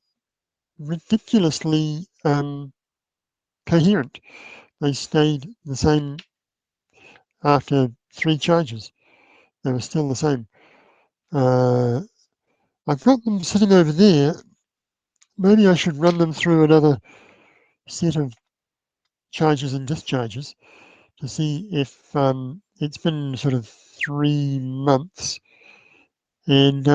ridiculously coherent. They stayed the same after 3 charges. They were still the same. I've got them sitting over there. Maybe I should run them through another set of charges and discharges to see if it's been sort of 3 months, and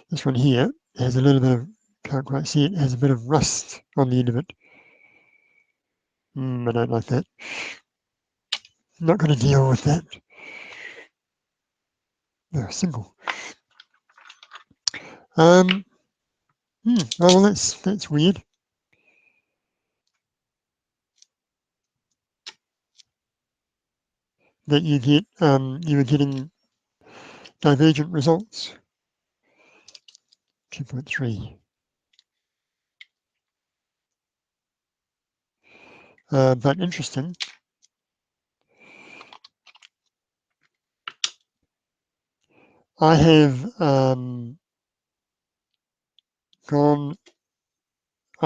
this one here has a little bit of, can't quite see it, has a bit of rust on the end of it. I don't like that. Not going to deal with that. No, single. Oh, well, that's weird. That you were getting divergent results. 2.3. But interesting. I have I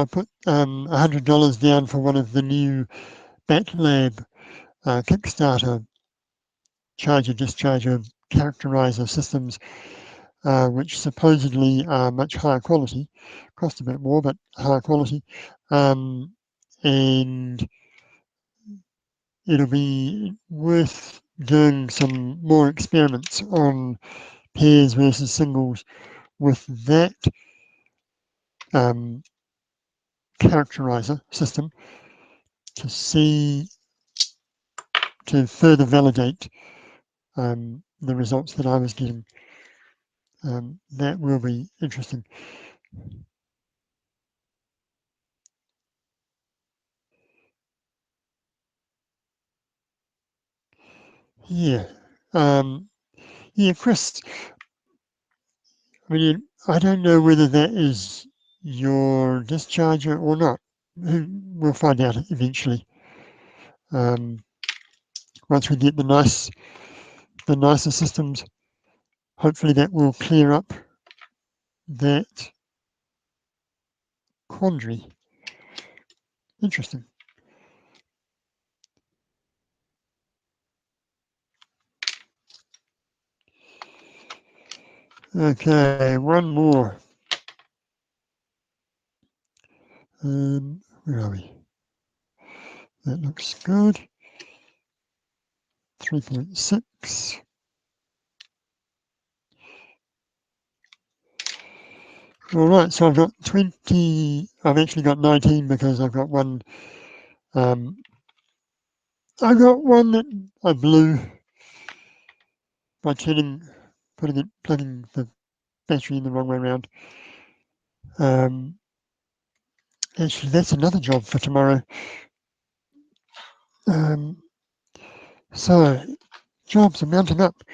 put $100 down for one of the new BatLab Kickstarter charger-discharger characterizer systems, which supposedly are much higher quality, cost a bit more, but higher quality, and it'll be worth doing some more experiments on pairs versus singles with that characterizer system to see, to further validate the results that I was getting. That will be interesting. Yeah. Yeah, Chris, I mean, I don't know whether that is your discharger or not. We'll find out eventually. Once we get the nicer systems, hopefully that will clear up that quandary. Interesting. Okay, one more. Where are we? That looks good. 3.6. All right, so I've got 20, I've actually got 19 because I've got one, I got one that I blew by plugging the battery in the wrong way around. Actually, that's another job for tomorrow. So, jobs are mounting up.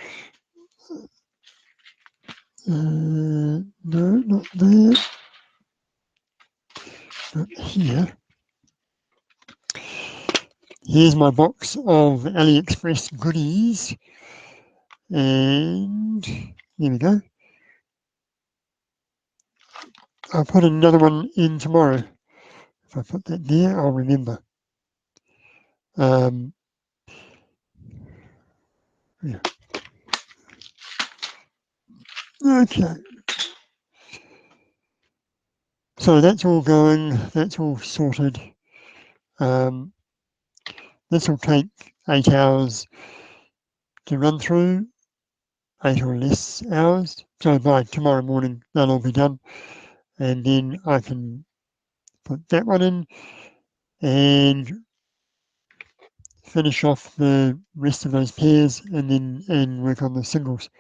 No, not there. Not here. Here's my box of AliExpress goodies. And there we go. I'll put another one in tomorrow. If I put that there, I'll remember. Yeah. Okay. So that's all going, that's all sorted. This will take 8 hours to run through, 8 or less hours. So by tomorrow morning, that'll all be done. And then I can put that one in and finish off the rest of those pairs and work on the singles.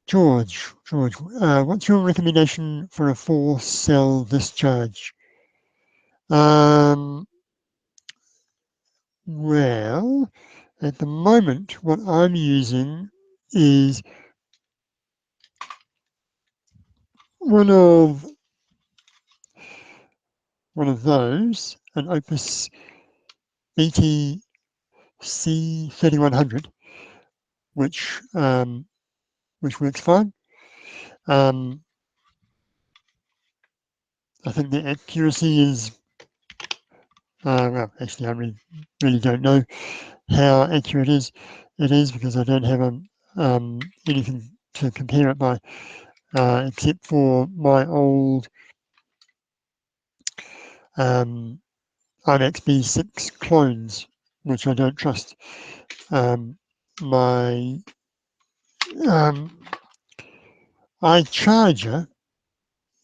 George, what's your recommendation for a 4-cell discharge? Well, at the moment, what I'm using is one of those, an Opus BT C3100, which works fine. I think the accuracy is well, actually, I really don't know how accurate it is because I don't have anything to compare it by, except for my old IMAX B6 clones, which I don't trust. My iCharger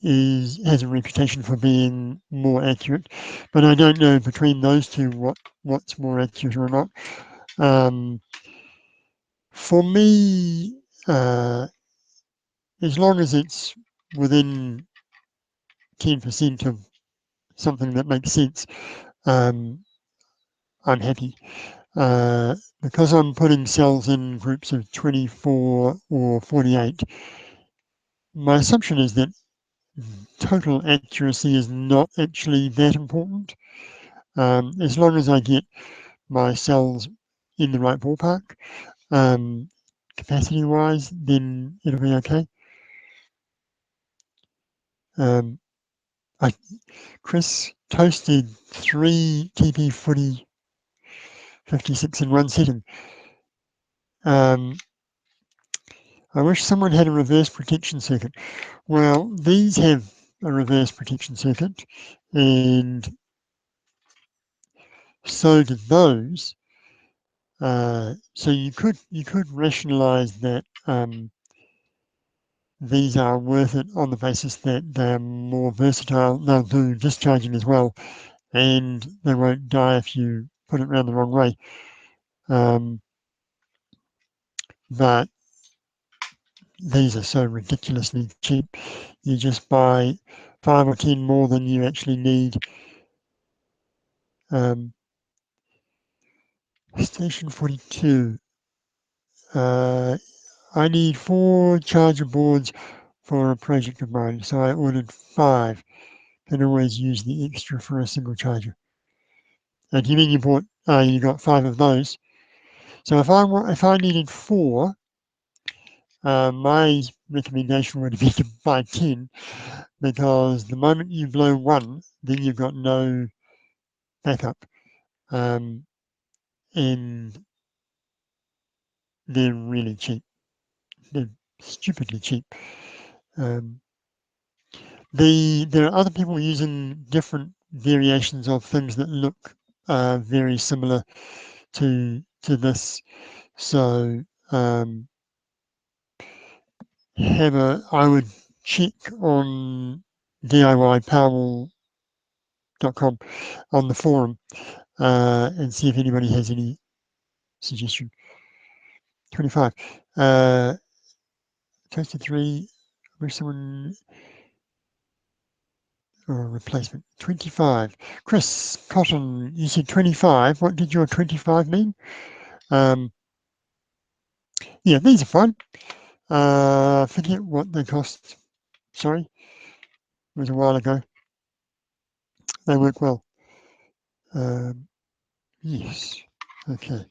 has a reputation for being more accurate, but I don't know between those two what's more accurate or not. For me, as long as it's within 10% of something that makes sense, I'm happy. Because I'm putting cells in groups of 24 or 48, my assumption is that total accuracy is not actually that important. As long as I get my cells in the right ballpark, capacity-wise, then it'll be okay. Chris toasted 3 TP footy 56 in one setting. I wish someone had a reverse protection circuit. Well, these have a reverse protection circuit, and so did those. So you could rationalize that these are worth it on the basis that they're more versatile. They'll do discharging as well, and they won't die if you put it around the wrong way. But these are so ridiculously cheap. You just buy 5 or 10 more than you actually need. Station 42. I need 4 charger boards for a project of mine, so I ordered 5. Can always use the extra for a single charger. Do you mean you bought? You got 5 of those. So if I needed 4, my recommendation would be to buy 10, because the moment you blow one, then you've got no backup, and they're really cheap. They're stupidly cheap. There are other people using different variations of things that look very similar to this. So I would check on DIYpowerwall.com on the forum and see if anybody has any suggestion. 25. Toasted 3. Wish someone or a replacement. 25. Chris Cotton, you said 25. What did your 25 mean? Yeah, these are fine. Forget what they cost. Sorry, it was a while ago. They work well. Yes. Okay.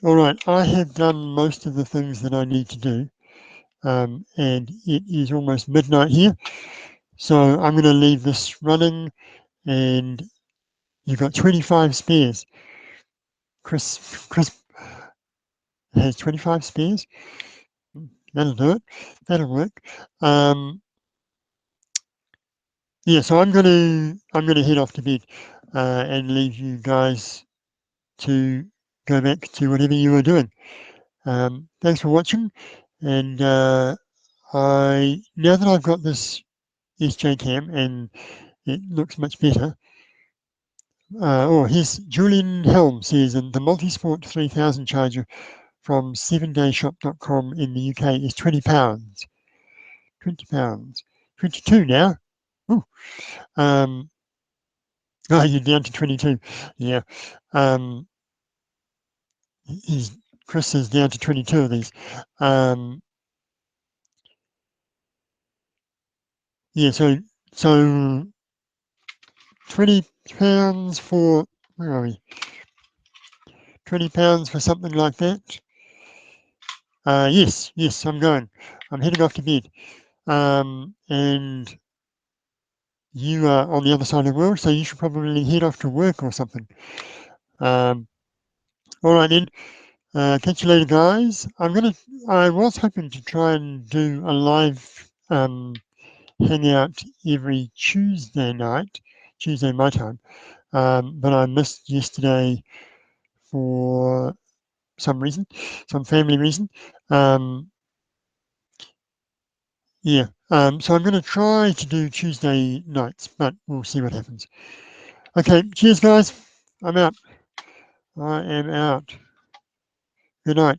All right. I have done most of the things that I need to do, and it is almost midnight here. So I'm going to leave this running, and you've got 25 spares. Chris has 25 spares. That'll do it. That'll work. Yeah, so I'm gonna head off to bed and leave you guys to go back to whatever you were doing. Thanks for watching, and now that I've got this SJ cam and it looks much better. Here's Julian Helm says, and the Multisport 3000 charger from 7dayshop.com in the UK is £20. £20. 22 now. Ooh. Oh, you're down to 22. Yeah. Chris is down to 22 of these. Yeah, so £20 for, where are we? £20 for something like that. Yes, I'm going. I'm heading off to bed. And you are on the other side of the world, so you should probably head off to work or something. All right then. Catch you later, guys. I was hoping to try and do a live hangout every Tuesday night, Tuesday my time, but I missed yesterday for some reason, some family reason. Yeah, so I'm going to try to do Tuesday nights, but we'll see what happens. Okay, cheers, guys. I'm out. I am out. Good night.